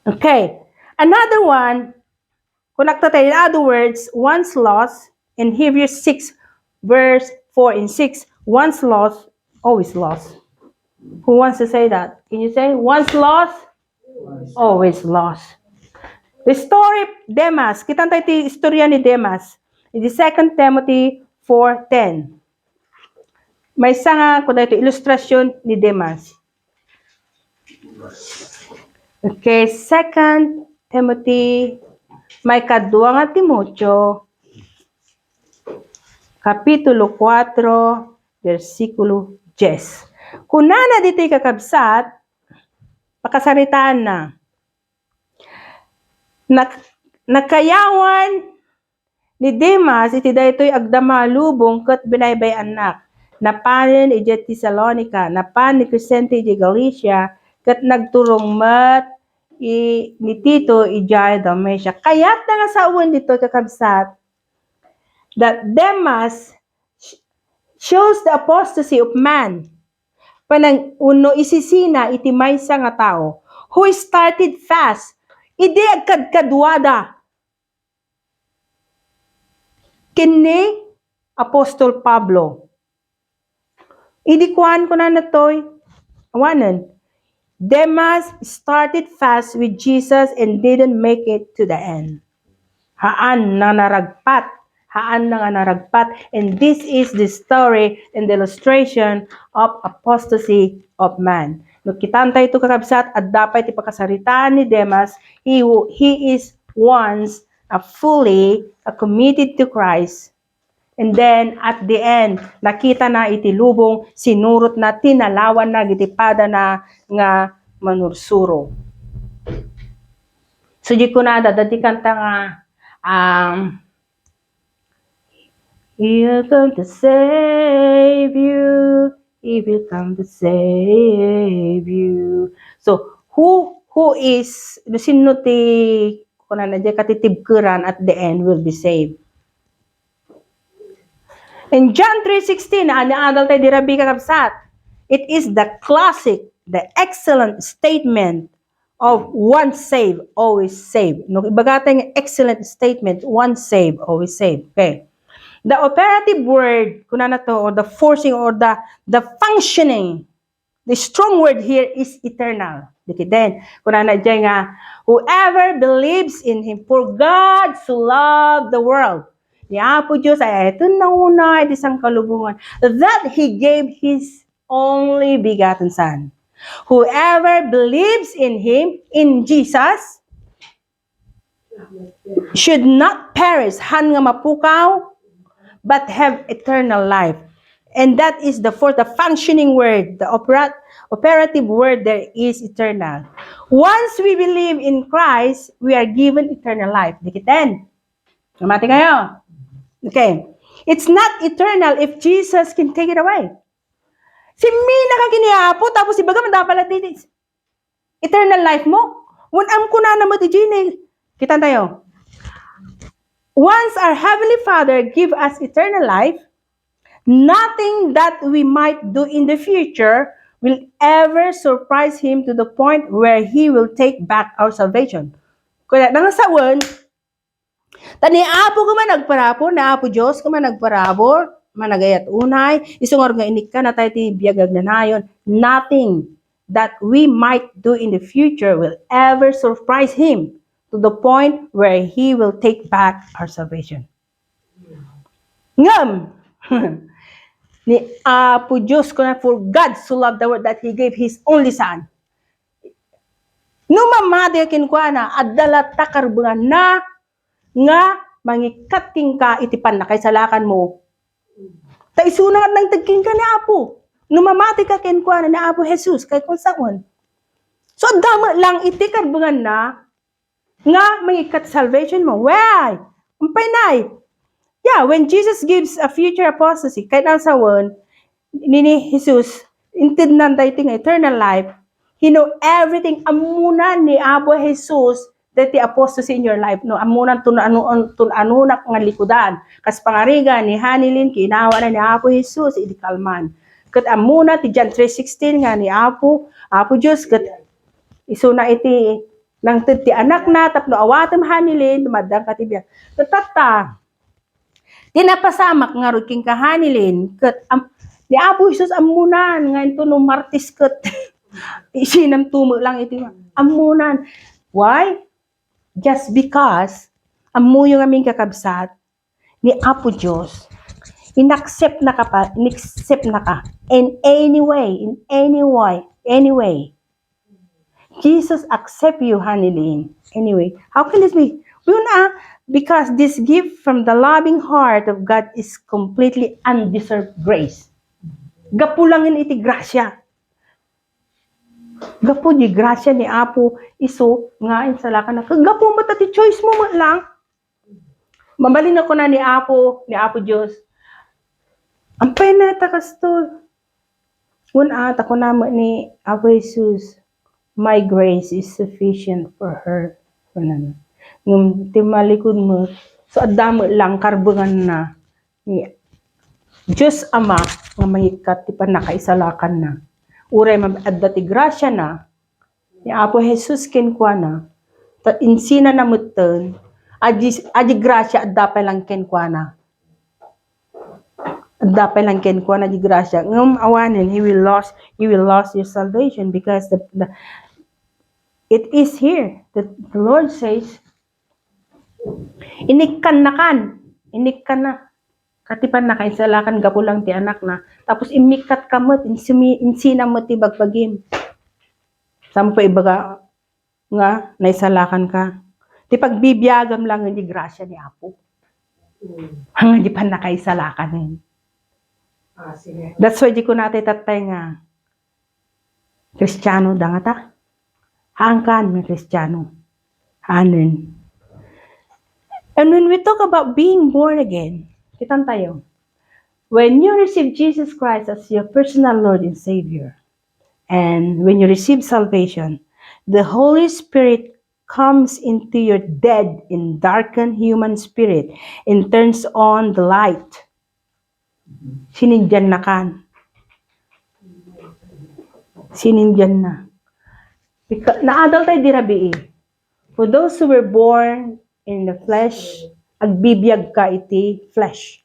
Speaker 5: Okay. Another one, in other words, once lost, in Hebrews 6, verse 4 and 6, once lost, always lost. Who wants to say that? Can you say, once lost, always lost. The story Demas, kita tayo ti istorya ni Demas. In the 2 Timothy 4:10. May nga ko dito ilustrasyon ni Demas. Okay, 2 Timothy, may kadwa nga Timotyo, Kapitulo 4, versikulo 10. Kunana dito kakabsat, pakasaritaan na. Nakayawan ni Demas, iti daytoy agdama lubong ket binaybay anak. Napanin iti Thessalonica, napan ni Crescente iti Galatia, ket nagturong met ni Tito ijay Dalmatia. Kaya't nga sa uwan dito kakabsat, that Demas shows the apostasy of man. Panang uno isisina iti maysa nga tao who started fast, idi agkadkadwada. Kini Apostol Pablo. Idi kuan ko na natoy. Awanan. Demas started fast with Jesus and didn't make it to the end. Haan na naragpat. And this is the story and the illustration of apostasy of man. No kitantay ito kakabsat at dapat ipakasaritaan ni Demas, he is once fully committed to Christ. And then at the end, nakita na itilubong, sinurot na, tinalawan na, gitipada na nga manursuro. So di ko na dati kanta nga He will come to save you. He will come to save you. So, who is, sino ti, kung na dyan katitibkuran at the end will be saved. In John 3:16, adal tayo di rabi kakabsat. It is the classic, the excellent statement of once saved, always saved. No, ibagatay excellent statement, once saved, always saved. Okay. The operative word, kuna na to, or the forcing, or the functioning, the strong word here is eternal. Then, kuna na dyan nga, whoever believes in Him, for God so loved the world. Ni Apo Diyos ay ito na una, ito isang kalubungan, that He gave His only begotten Son. Whoever believes in Him, in Jesus, should not perish, han nga mapukaw, but have eternal life. And that is the fourth, the functioning word, the operative word there is eternal. Once we believe in Christ, we are given eternal life. Dikitin. Namati kayo. Okay. It's not eternal if Jesus can take it away. Si Mina ka kiniapo, tapos ibaga mandapala din. Eternal life mo. Wanam ko na naman di Gini. Kita tayo. Once our Heavenly Father give us eternal life, nothing that we might do in the future will ever surprise Him to the point where He will take back our salvation. Kaya nangasawan, tani apo ko man nagparapor, na apo Diyos ko man nagparapor, managayat unay, isungar nga inika na tayo ti biyagag na nayon, nothing that we might do in the future will ever surprise Him to the point where He will take back our salvation. Ngam! Ni Apo Diyos ko na, for God so loved the world that He gave His only Son. Numamati kin kwa na, adala takarbangan na, nga mangikat king ka itipan na kay salakan mo. Ta isunat ng tagking ka ni Apo. Numamati ka kin kwa na ni Apo Jesus kay kung saan. So dama lang itikarbangan na, nga mangikat salvation mo. Why? Umpay nay. Yeah, when Jesus gives a future apostasy, kahit ang sawan, ni Jesus, intid na dating eternal life, He know everything. Amunan ni Apo Jesus, that the apostasy in your life, no? Amunan tunanunak nga likudan. Kas pangariga ni Hanilin, kinawa na ni Apo Jesus, idikalman. Kat amuna, ti John 3:16 nga ni Apo Diyos, kat isuna iti, nang ti anak na, tapno awatam Hanilin, dumadang katibiyag. Katata, tinapasamak nga ruking kahanilin, kat ni Apo Jesus amunan, nga ito no martis kat, isinam tumo lang ito, amunan. Why? Just because, amu yung aming kakabsat, ni Apo Diyos, inaccept na ka, in any way. Jesus accept you, Hanilin. Anyway, how can this be? Because this gift from the loving heart of God is completely undeserved grace. Gapulangin iti grasya. Gapo di grasya ni Apo iso nga insalakan na. Gapo mo tati choice mo lang. Mabalin ako na ni Apo Diyos. Ampay na takastol. Una ako na ni Apo Jesus. My grace is sufficient for her. Ngum timalikod mo, so adamo lang karbangan na ni Diyos Ama nga mangikat ti panakaisalakan na. Uray maadda ti grasya na ni Apo Jesus kenkwa na. Ta insina na mutten aji grasya adda pa lang kenkwa na. Adda pa lang kenkwa na di grasya. Ngum awanen you will lose your salvation because it is here that the Lord says, inikkan na. Katipan na kaisalakan gapo lang ti anak na. Tapos imikat ka mo, insina mo ti bagbagim. Sama pa ibaga nga, naisalakan ka. Ti pagbibiyagam lang hindi grasya ni Apo. Hanga di pa na kaisalakan. That's why di ko natin tatay nga. Kristiyano da nga ta. Hangkan ng Kristiyano. Hanen. And when we talk about being born again, kitan tayo. When you receive Jesus Christ as your personal Lord and Savior, and when you receive salvation, the Holy Spirit comes into your dead and darkened human spirit and turns on the light. Sinindyan na kan. Sinindyan na. Naadal tayo dirabi. For those who were born in the flesh, agbibiyag ka iti flesh.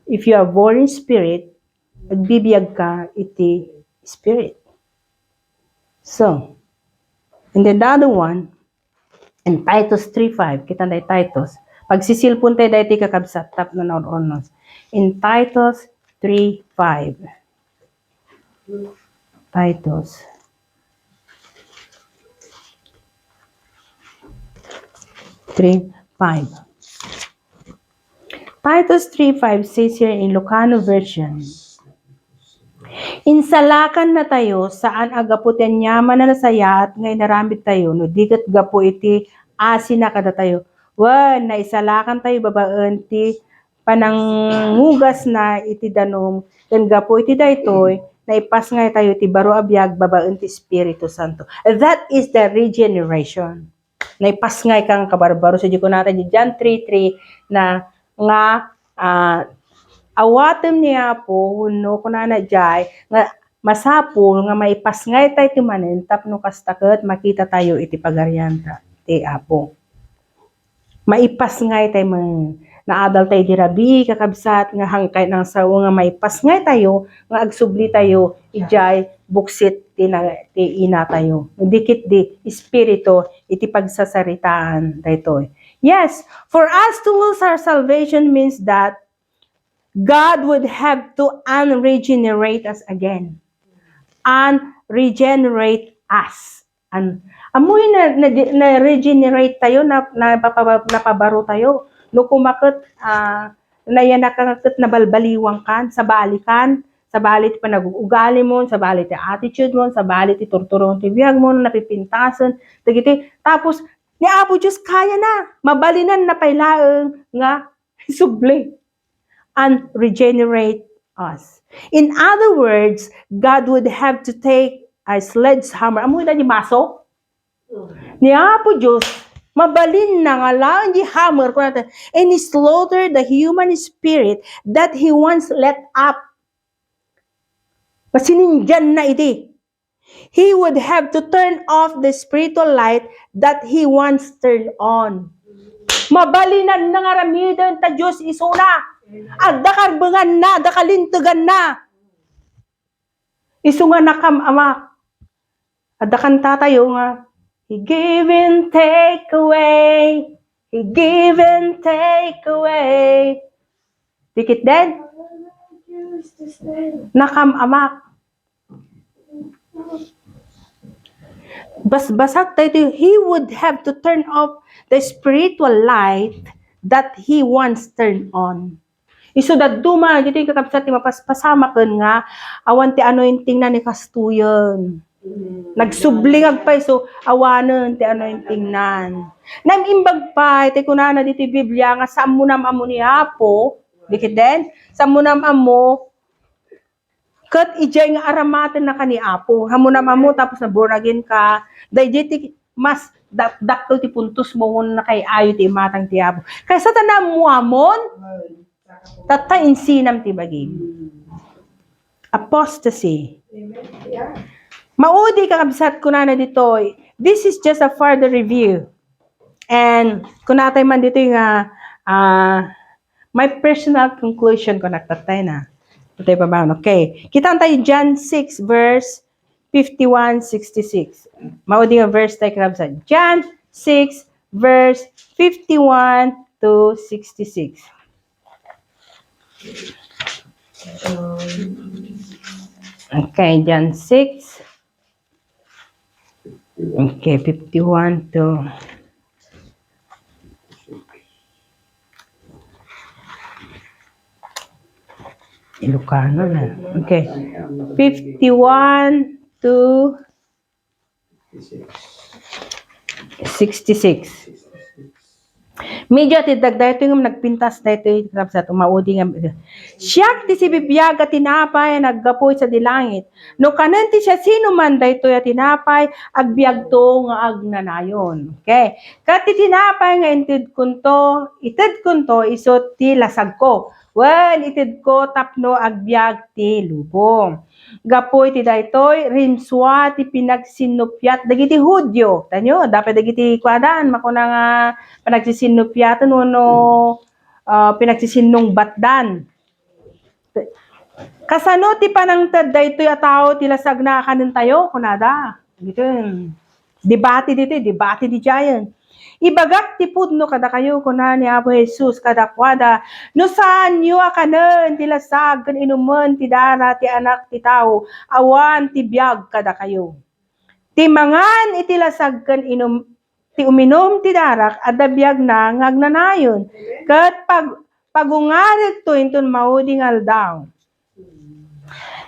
Speaker 5: If you are born in spirit, agbibiyag ka iti spirit. So, and then the other one, in Titus 3:5, kita na Titus, pagsisilpon tayo dahil kakabsat, tap na naon-onos. In Titus 3:5, Titus 3:5. Titus 3:5 says here in Lucano version, insalakan na tayo saan agaputan yaman na nasaya at ngay naramit tayo no digat gapo iti asin na kada tayo. Wan, naisalakan tayo babaan ti panangugas na iti danom dan gapo iti daytoy naipas ngay tayo ti baro abiyag babaan ti Espiritu Santo. That is the regeneration. Naipas ngay kang kabarbaro sa ko natin John 3:3 na nga awatem niya po no kunana jay nga masapul nga maipas ngay tayo timanen tapno kastakot makita tayo iti pagaryanta ti Apo. Maipas ngay tayo naadal tayo dirabi kakabsat nga hangkay ng sawo nga may pasngay tayo nga agsubli tayo ijay buksit ti ina tayo dikit di espiritu iti pagsasaritaan daytoy. Yes, for us to lose our salvation means that God would have to unregenerate us again. Unregenerate us. Amoy na regenerate tayo, napabaro tayo. No kumakit, nayanakakit na balbaliwang kan, sa balikan, sa balit pa nag-ugali mo, sa balit attitude mo, sa balit iturturong tibiyag mo, napipintasan, tapos, ni Apo Diyos, kaya na, mabalinan na pailaang nga, subli, and regenerate us. In other words, God would have to take a sledgehammer, amoy na ni maso, ni Apo Diyos, mabalin na nga lang di hammer ko natin, and He slaughtered the human spirit that He once let up. Masinindyan na iti. He would have to turn off the spiritual light that He once turned on. Mabalinan na nga ramidan ta Diyos isuna. Agda karbangan na, agda kalintugan na. Isu nga nakamamak. Agda kanta tayo nga, He give and take away. He give and take away. Dikit din. Nakamamak. Basag tayo, He would have to turn off the spiritual light that He once turned on. Iso that duma, dito yung kakabsat, mapasama kan nga, awan ti anointing na ni kastuyon. Nagsubling agpay, so awanan ti anointing nan. Namimbag pa, iti kunana dito yung Biblia, nga saan mo namamo ni Apo, dikit din, saan mo namamo, kat ijay nga aramatan na ka ni Apo. Hamo naman mo, tapos na born again ka. Dahil ti mas dakkel ti puntos mo na kay ayo ti matang ti Apo. Kaya sa tanam mo amon, tatain sinam ti bagay. Apostasy. Maudi kakabsat ko na dito. This is just a further review. And kung natay man dito yung my personal conclusion ko nagtatay na. Okay, kita tayo John 6 verse 51-66. Maudi nga verse tayo kakabsat. John 6 verse 51 to 66. Okay, John 6. Okay, 51 to... Ilocano na. Okay. 51 to 66. Medyo ti dagday ito yung nagpintas na ito yung sa tumaudi nga. Siyak ti si bibiyag at tinapay naggapoy sa dilangit. No kanan ti siya sino man da ito yung tinapay agbiag to nga agnanayon. Okay. Kati tinapay nga itid kunto isot ti lasag ko. Well, itid ko tapno agbiag ti lubong. Gapoy ti daytoy rimswa ti pinagsinupyat dagiti Hudyo. Tanyo, dapat dagiti kwadan makuna nga panagsisinupyatan no pinagsisinong batdan. Kasano ti panangtad daytoy a tao ti lasag na kanen tayo kunada. Dito. Debate di giant. Ibagak ti pudno kada kayo kuna ni Apo Jesus kadakwada no saan yu akanen ti lasag ken inuman ti dara ti anak ti tao awan ti biag kada kayo. Ti mangan iti lasag ken ti uminom ti darak adda biag na ngagnanayon ket pagungaret to inton maudi nga aldaw.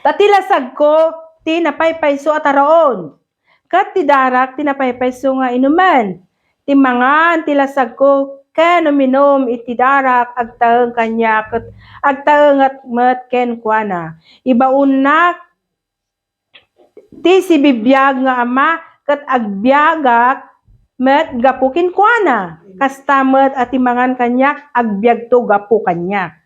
Speaker 5: Tati lasag ko ti napaypayso ataroon. Ket ti darak ti napaypayso nga inuman. Ti mangan ti lasag ko ken uminom iti darak agtaeng kanya ket agtaeng at met ken kuana. Ibaon na ti si bibiyag nga ama ket agbiagak met gapukin kuana. Kastamet at timangan kanyak agbiag to gapu kanyak.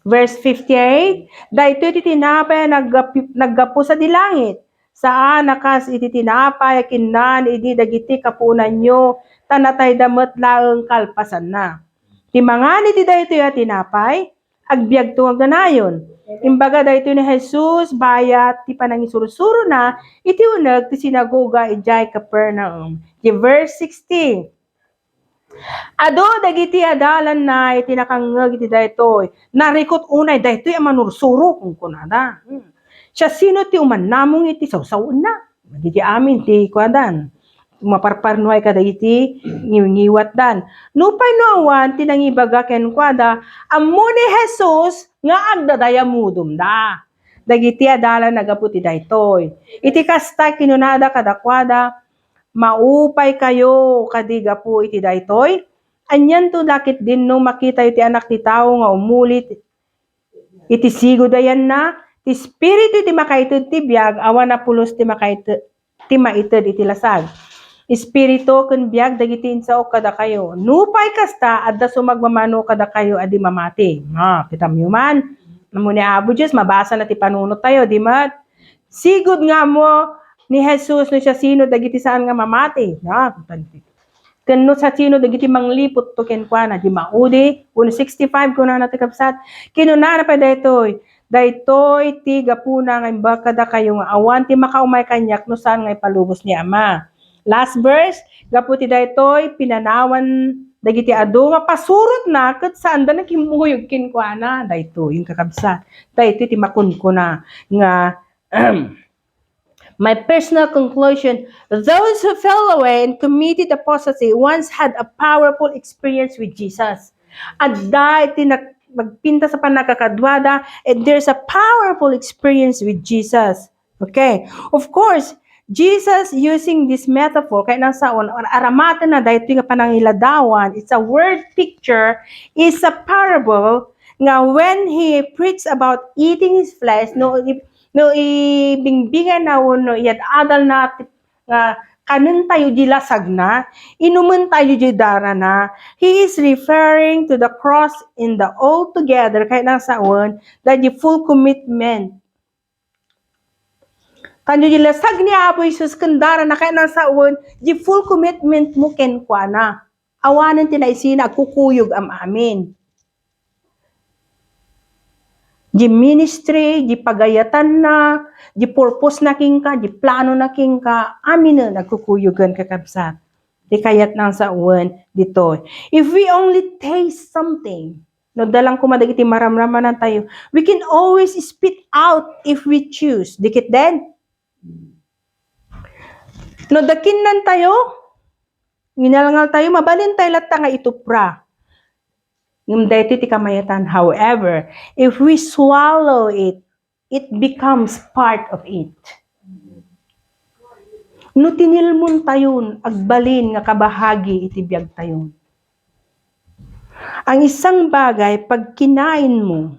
Speaker 5: Verse 58, daytoy ti tinapay naggapu sa dilangit. Saan nakas iti tinapay kinnan iti dagiti kapunan nyo tanatay damet laeng kalpasan na. Ti mangani ti daytoy a tinapay, agbyag tuwag na nayon. Imbaga daytoy ni Jesus, bayat ti panangisurusuro na, iti uneg ti sinagoga ijay Capernaum. Di verse 16. Ado dagiti adalan na iti nakangeg iti daytoy. Narikot unay daytoy a manursuro kung kunada. Siya sino ti umannamong iti sawsawn na. Diti amin ti kwadan. Maparparnuay kada iti ngiwat dan. Nupay no awan tinangibaga ken kwada ammo ni Jesus nga agdadayamudum da. Dagiti adalan nagaputi daytoy. Iti kasta kinunada kadakwada maupay kayo kadiga po iti daytoy. Anyan to lakit din no makita iti anak ti tao nga umulit iti sigo dayan na ti espiritu ti makaited ti biag awan na pulos ti makaited ti maited iti lasag. Espiritu ken biag dagiti insao kada kayo. Nupay kasta adda sumagmamano kada kayo adi mamati. Kitam yo man. Amo ni Apo Diyos mabasa na ti panunot tayo, di mat? Sigud nga mo ni Jesus no siya sino dagiti saan nga mamati. Ken no sa sino dagiti manglipot to ken kuana di maudi 165 kuno na ti kapsat. Kinuna na pa daytoy. Daytoy ti gapuna nga imbag kada kayo nga awan ti makaumay kanyak no saan nga ipalubos ni Ama. Last verse, gaputi daytoy pinanawan dagiti adu nga pasurot na ket saan da nakimuyog ken kuana daytoy yung kakabsat. Daytoy ti makunkuna nga my personal conclusion, those who fell away and committed apostasy once had a powerful experience with Jesus. At dahil magpinta sa panagkakadwada, and there's a powerful experience with Jesus. Okay. Of course, Jesus using this metaphor, kaya nasa aramata na dahil nga panangiladawan, it's a word picture, is a parable, nga when he preached about eating his flesh, no ibingbingan na no iyad adal na nga kanin tayo di lasag na, inuman tayo di dara na, he is referring to the cross in the all together, kaya nasa that the full commitment. Kanyo di lasag ni Apo Jesus kandara na kaya nasa di full commitment mo ken kuana. Awanan tinaisina kukuyog am amin. Di ministry, di pagayatan na, di purpose na king ka, di plano na king ka, amin na nagkukuyugan kakabsat. Di kayat nang sa dito. If we only taste something, no dalang kumadagiti maramraman na tayo, we can always spit out if we choose. Dikit din. No dakin nan tayo, nginalangal tayo, mabalin tayo lahat nga itupra. Yung dito ti kamayatan. However, if we swallow it, it becomes part of it. No tinilmon tayon, agbalin nga kabahagi itibiyag tayon. Ang isang bagay, pag kinain mo,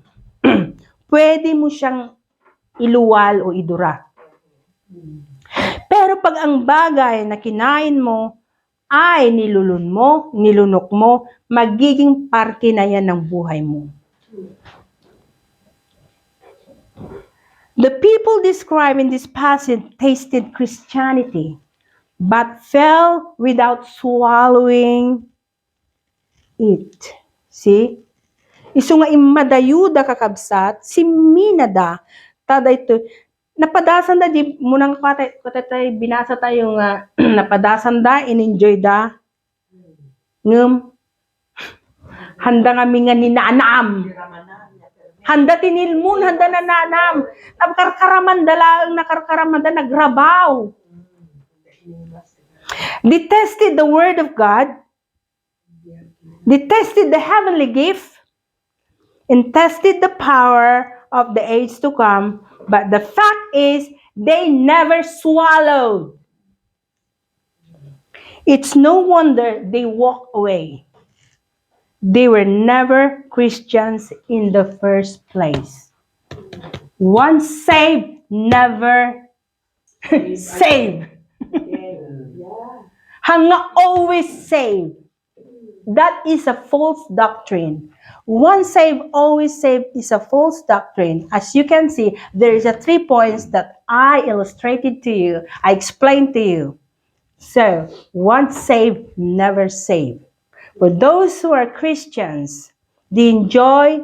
Speaker 5: pwede mo siyang iluwal o idura. Pero pag ang bagay na kinain mo ay nilunok mo, magiging parte na yan ng buhay mo. The people described in this passage tasted Christianity, but fell without swallowing it. See? Isu nga imadayuda kakabsat, si minada, tada ito, napadasan da, di munang patay, binasa tayo nga, napadasan da, in-enjoy da, handa nga nga ninanam. Handa tinilmun, handa nananam. Nakarkaraman dalaang nakarkaraman da, nagrabaw. They tested the word of God. They tested the heavenly gift. And tested the power of the age to come. But the fact is, they never swallowed. It's no wonder they walk away. They were never Christians in the first place. Once saved, never saved. Hanga always saved. That is a false doctrine. Once saved, always saved is a false doctrine. As you can see, there is 3 points that I illustrated to you. I explained to you. So, once saved, never saved. For those who are Christians, they enjoy,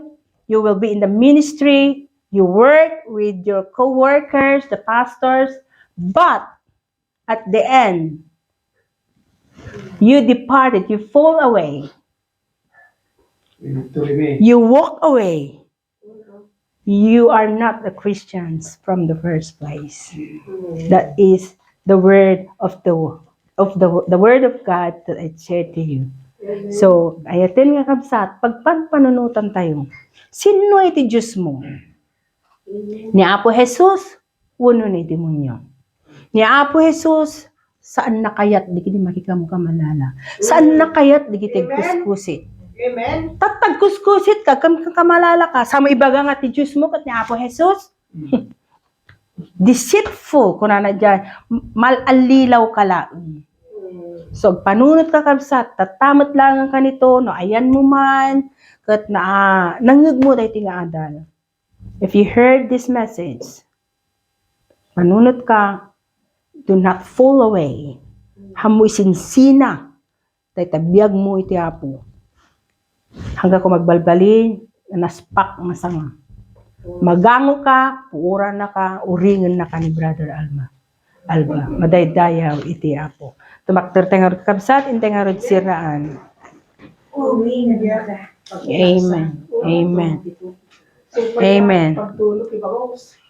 Speaker 5: you will be in the ministry, you work with your co-workers, the pastors, but at the end, you departed, you fall away,
Speaker 3: We need to remain.
Speaker 5: you walk away. You are not the Christians from the first place. That is the word of the word of God that I shared to you. So, ayatin nga kabsat, pagpanpanunutan tayo. Sino iti Diyos mo? Ni Apo Jesus, uno ni demonyo. Ni Apo Jesus, saan na kayat di kini makikamu kamalala? Saan na kayat di kiti kuskusit?
Speaker 4: Amen.
Speaker 5: Tatag kuskusit ka, kamalala ka. Sa mo ibaga nga ti Diyos mo kat ni Apo Jesus? Deceitful, kung na dyan, malalilaw ka lang. So, panunot ka kabsat, tatamot lang ang kanito, no, ayan mo man, kat na, nangag mo tayo tinga adal. If you heard this message, panunot ka, do not fall away. Hamoy sinsina, tayo tabiyag mo iti Apo. Hanggang ko magbalbalin, naspak masanga. Magango ka, puuran na ka, uringan na ka ni Brother Alba. Madaydayaw iti Apo. Tumakter tengarod kabsat, in tengarod siraan. Amen. Amen. Amen.
Speaker 4: Pagtulog, ibagos.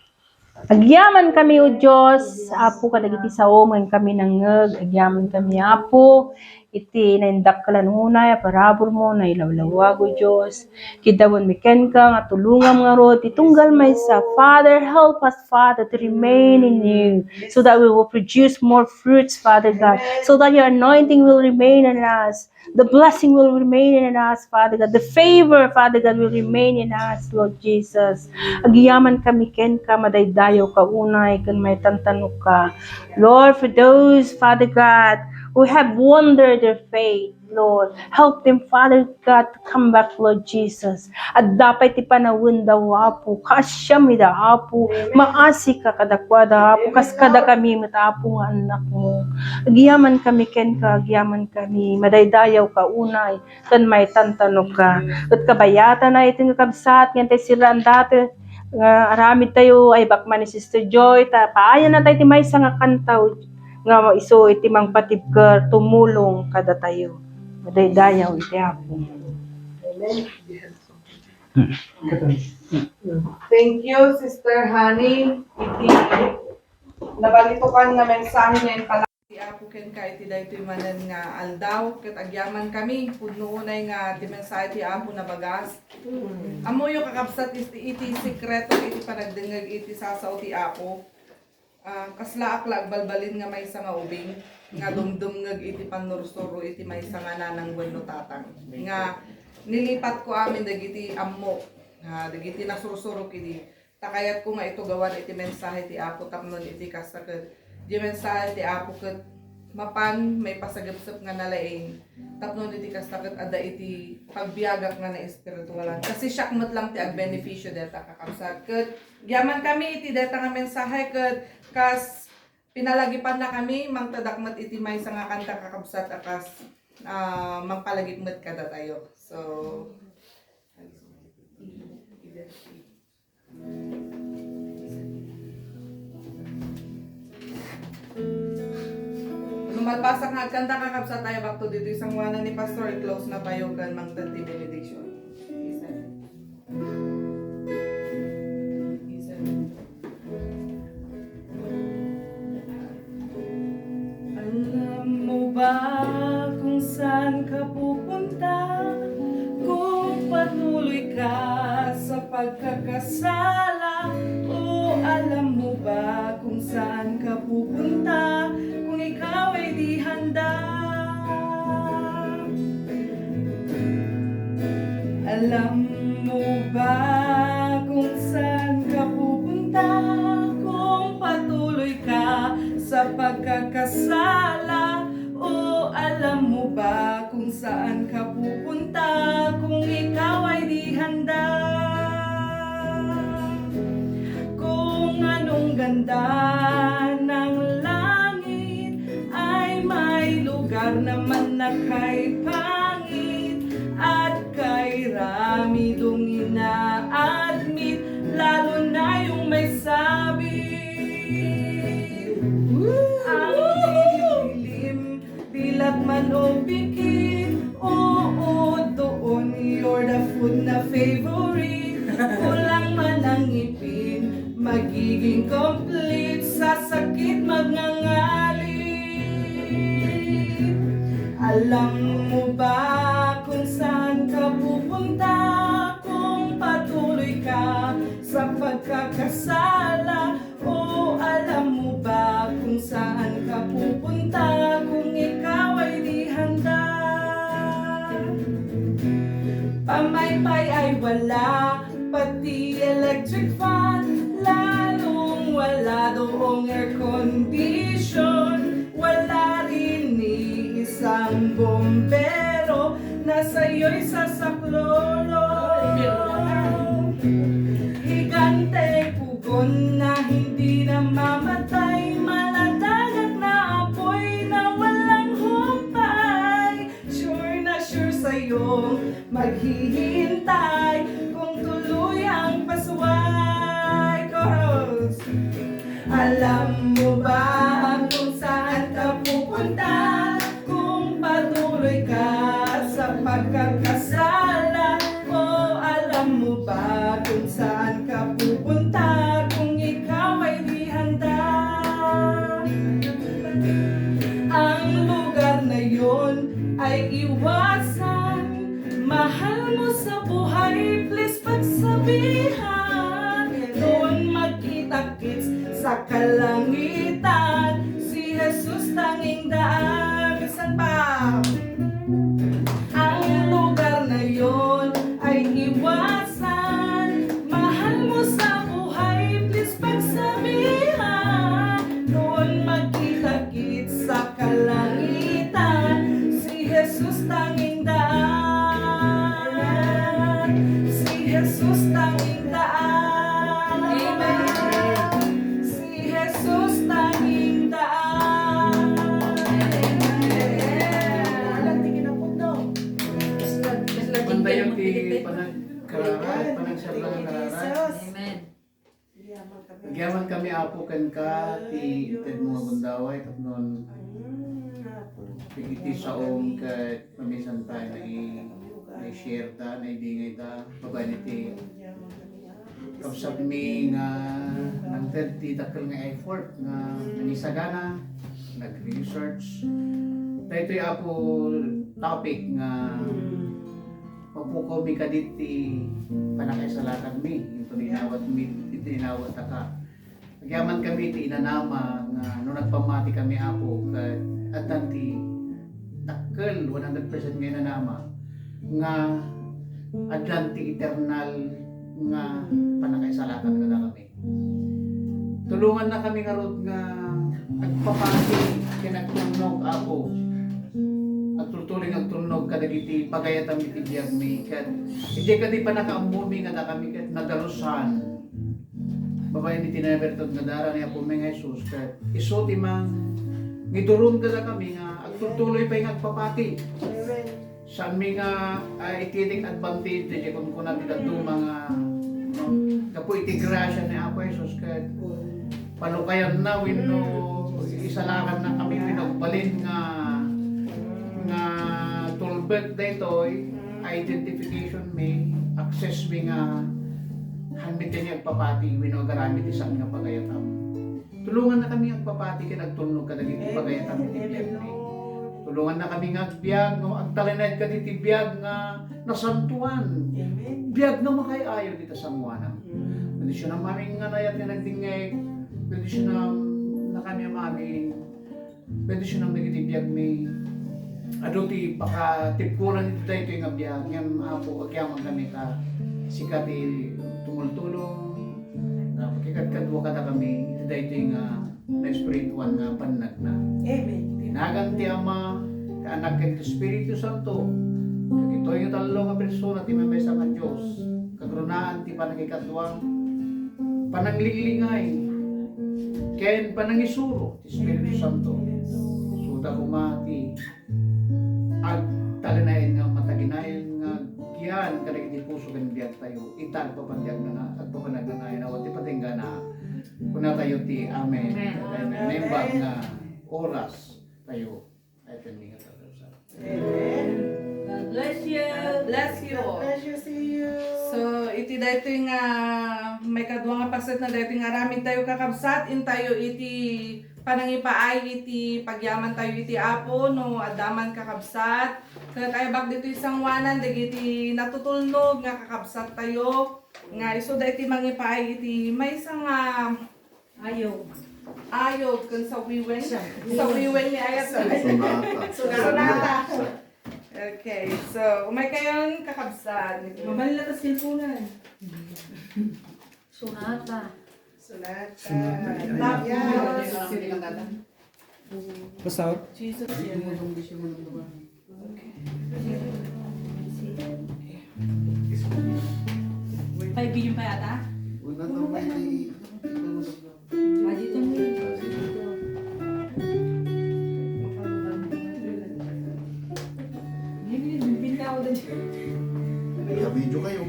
Speaker 5: Agyaman kami o Diyos, Apo kadagiti sao, man kami nangag, agyaman kami Apo, iti naindak ka lanunay, parabor mo, na ilawlawag o Diyos, kidawon miken ka, nga tulungam nga rod, itunggal may sa Father, help us Father to remain in you, so that we will produce more fruits, Father God, so that your anointing will remain in us, the blessing will remain in us, Father God, the favor, Father God, will remain in us, Lord Jesus. Agyaman kami ken ka, madaydayo ka unay, kan may tantanok ka. Lord, for those, Father God, who have wandered their faith, Lord, help them, Father God, to come back, Lord Jesus. At dapat ipanawin daw, Apo, kasyam ida, Apo, maasi ka kadakwada, Apo, kas kada kami, matapo nga anak mo. Agyaman kami ken ka, agyaman kami, madaydayaw ka unay, kan may tantanok ka. At kabayatan na itin kabsat, ngante sila ang dati, aramid tayo ay bakman ni Sister Joy, paayan na tayo ti may nga kantaw, nga iso iti mang patibker, tumulong kada tayo. Madaydayaw iti Apo.
Speaker 2: Thank you, Sister Honey. Iti nabalitukan nga mensahe niya yung pala. Iti Apo ken ka iti daytoy manen nga aldaw ket agyaman kami pudno unay nga ti mensahe ti Apo na bagas. Amoyo kakabsat iti sikreto iti panagdengeg iti sasaw ti Apo. Kasla akla balbalin nga may nga ubing nga dumdumngeg iti panursuro iti may nga nanang wenno tatang nga nilipat ko amin dagiti ammo dagiti nasursuro kidi takayat ko nga ito gawan iti mensahe ti Apo tapnon iti kasaket di mensahe ti Apo ket mapan may pasagapsap nga nalaing tapnon iti kasaket ada iti pagbiagak nga na espiritualan kasi syakmat lang ti agbenepisyo deta kakabsat ket yaman kami iti deta nga mensahe ket kas pinalagipan na kami mangtadakmat iti may nga kanta kakabsat akas mangpalagipmet kada tayo so lumalpasak nga kanta kakabsat tayo back to dito isang wana ni Pastor i-close na tayo kan mangtati benediction. Alam mo ba kung saan ka pupunta? Kung patuloy ka sa pagkakasala? O alam mo ba kung saan ka pupunta? Kung ikaw ay di handa? Alam mo ba kung saan ka pupunta? Kung patuloy ka sa pagkakasala? O alam mo ba kung saan ka pupunta? Kung ikaw ay di handa? Kung anong ganda ng langit ay may lugar naman na kay pangit. dami dong ina-admit, lalo na yung may sabi. Ang dilim, dilat man o pikit, oo, doon you're the food na favorite. Kulang man ang ngipin, magiging complete, sa sakit magngangalit. Alam mo ba kung saan ka pupunta kung patuloy ka sa pagkakasala? O alam mo ba kung saan ka pupunta kung ikaw ay di handa? Pamaypay ay wala, pati electric fan, lalong wala doong air condition. Wala rin ni isang bombero na sa'yo'y sasaklolo. Higante pugon na hindi na mamatay, maladagat na apoy na walang humpay. Sure na sure sa'yong maghihintay kung tuloy ang pasway. Chorus! Alam mo ba kung saan ka pupunta kung patuloy ka sa pagkakasala? O alam mo ba kung saan ka pupunta kung ikaw ay di handa? Ang lugar na yon ay iwasan, mahal mo sa buhay, please pagsabihan. Doon magkita-kits sa kalangitan, si Jesus tanging daan. Minsan pa, ang lugar na yon ay iwasan, mahal mo sa buhay, please pagsabihan. Doon magkita-kits sa kalangitan, si Jesus tanging daan. Si Jesus tanging daan. Si Jesus tanging daan.
Speaker 4: Walang tingin ang pundo.
Speaker 3: Bandayon ti panagkararat, panagsalang kararat.
Speaker 4: Jesus.
Speaker 3: Nagyaman kami apo kan ka, ti ited mga gundaway, tapnon pigiti sa ka pamisan tayo na i-share ta, na ibingay ta, pagani ti kapsat mi nga nang ti dakal nga effort nga nanisagana, nag-research. Dahil apo topic nga papukaw mi kaditi panakaisalakan mi, ito ninawat mi, ito ninawat ka. Nagyaman kami ti inanama nga no nagpamati kami apo at tanti dakkel 100% nga inanama nga Atlantic eternal nga panakaisalakan kada kami. Tulungan na kami nga rod nga agpapati kinagtunog apo at tutuloy ang tunog kadagiti pagayatan iti biyag mi kat iti kadi pa nakaambumi nga da kami kat nadalusan babae ni tinabertod nga dara ni Apo Meng Jesus kat iso ti mang gidurum kada kami nga agtutuloy pa yung agpapati sa mi nga ititing advantage di kung kuna ti dadto mga kapo iti grasya ni Apo Jesus kat palukayan na wenno isalakan na kami pinagbalin nga tulbet daytoy identification mi access mi nga hamitin niya agpapati wenno garamit isang nga pagayatam. Tulungan na kami agpapati ken agtulnog kadagiti pagayatam iti biyag mi. Tulungan na kami nga agbiag no agtalened kaditi biyag nga nasantuan. Biyag nga makayayo dita sa muanam. Pwede siya na maming nga nayat nga nagdingay. Pwede siya na kami maming. Pwede siya na nagitibiyag mi. Ado ti pakatipkuran ito tayo nga biyag. Yan apo agyaman kami ka sikati tumultulong. Pagkikadkadwa ka na kami. Ito tayo nga na-spirituan nga panag na.
Speaker 4: Amen.
Speaker 3: Tinagan ti Ama, kaanak kag Espiritu Santo. Ito yung talo nga persona ti may sa nga Diyos. Kagrunaan ti panagikadwa. Pananglilingay. Ken panangisuro ti Espiritu Santo. Suda kumati ag talinayin nga mataginayan nga
Speaker 6: yan kadagiti puso kan biag tayo itag pa pandiag na at pa panagnanay na wati patingga na kuna tayo ti amen tayo nembag na oras tayo ay tending at
Speaker 4: Amen.
Speaker 2: Bless you. Bless you.
Speaker 4: Pleasure see you.
Speaker 2: So, iti dayto nga may kadwa nga paset na dayto nga ramin tayo kakabsat in tayo iti panangipaay iti pagyaman tayo iti apo no adaman kakabsat. Kaya tayo bag dito isang wanan dagiti natutulnog nga kakabsat tayo nga iso dayto mangipaay iti may isang ayog kun sa wiwen ni ayat
Speaker 1: Sonata.
Speaker 2: Okay, so umay kayon kakabsat. Mabalila ta silpunan.
Speaker 4: Sonata.
Speaker 2: Yeah.
Speaker 3: Basta,
Speaker 2: Jesus.
Speaker 7: Paibigyan pa yata?
Speaker 1: Una naman ay
Speaker 7: Dito mo yun. Binta ako doon.
Speaker 1: video kayo.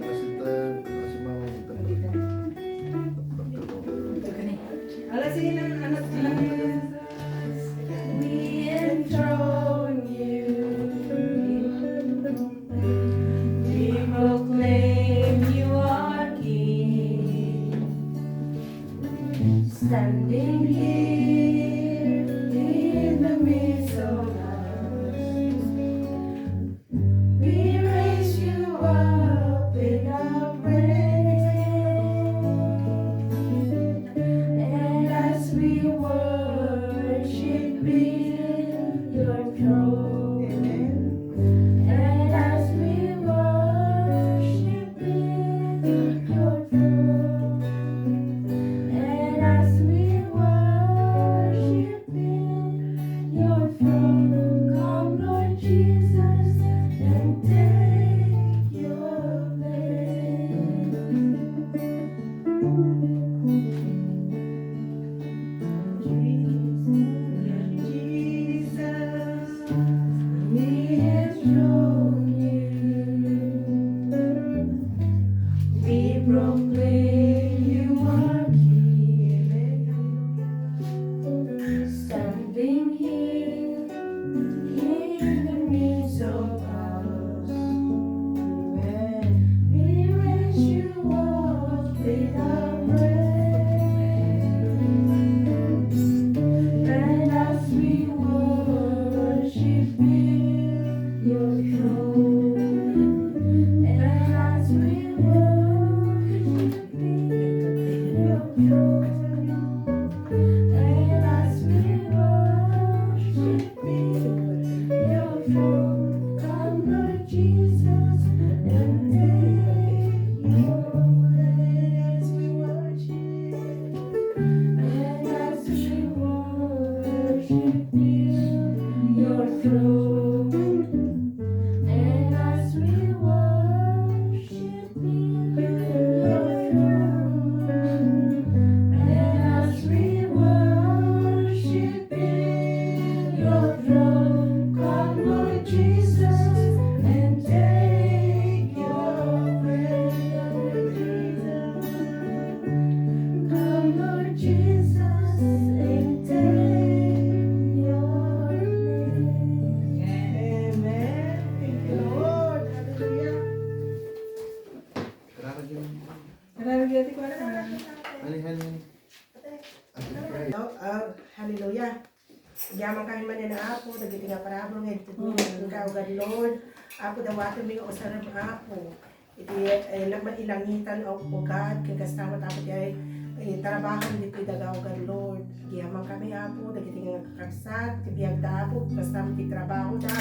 Speaker 1: Kasi mama
Speaker 2: Ala sige na anak lang.
Speaker 7: We enthrone you. We proclaim you are King. Standing here in the midst of us. We raise you up in our praise. And as we worship in your throne, and as we worship in your throne, and as we worship in your throne, come Lord Jesus and take your Jesus, we enthrone you. We proclaim you are King. Standing here in the midst of us. We raise you up with our praise. And as we worship in your throne, and as we worship in your throne, and as we worship in your throne, come Lord Jesus and take your place. We worship, and as we worship in your throne, and as we worship in your throne, and as we worship in your throne, come Lord Jesus and take your place. Come Lord Jesus and take your place.
Speaker 4: Amen. Thank you, Lord. Hallelujah.
Speaker 2: Nararagyan ko na.
Speaker 4: Hallelujah. Yaman kami man na apo, dagiti nga parablo nga ito ng God Lord. Ako dawato mi nga usaram apo. Iti ilangitan o God, kay kasama tapos ay trabaho dito dagaw God Lord. Yaman kami apo, dagiti nga kaksat, tibiyag da apo, basta ti trabaho da.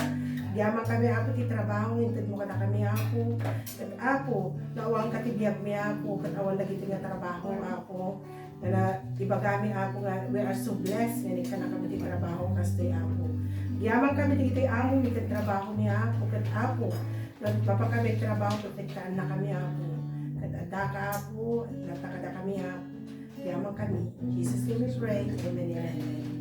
Speaker 4: Yaman kami apo ti trabaho, intid mo kada kami apo. Kat apo, nawang katibiyag mi apo, kat awan dagiti nga trabaho apo. Na ibagami ako nga, we are so blessed nga ni ka na kami di trabaho kastoy ako. Yaman kami di ito'y amo, ni trabaho ni ako, kat ako. Papa kami trabaho, protektaan na kami ako. Kat ada ka ako, natakada kami ako. Yaman kami. In Jesus' name we pray. Amen and amen.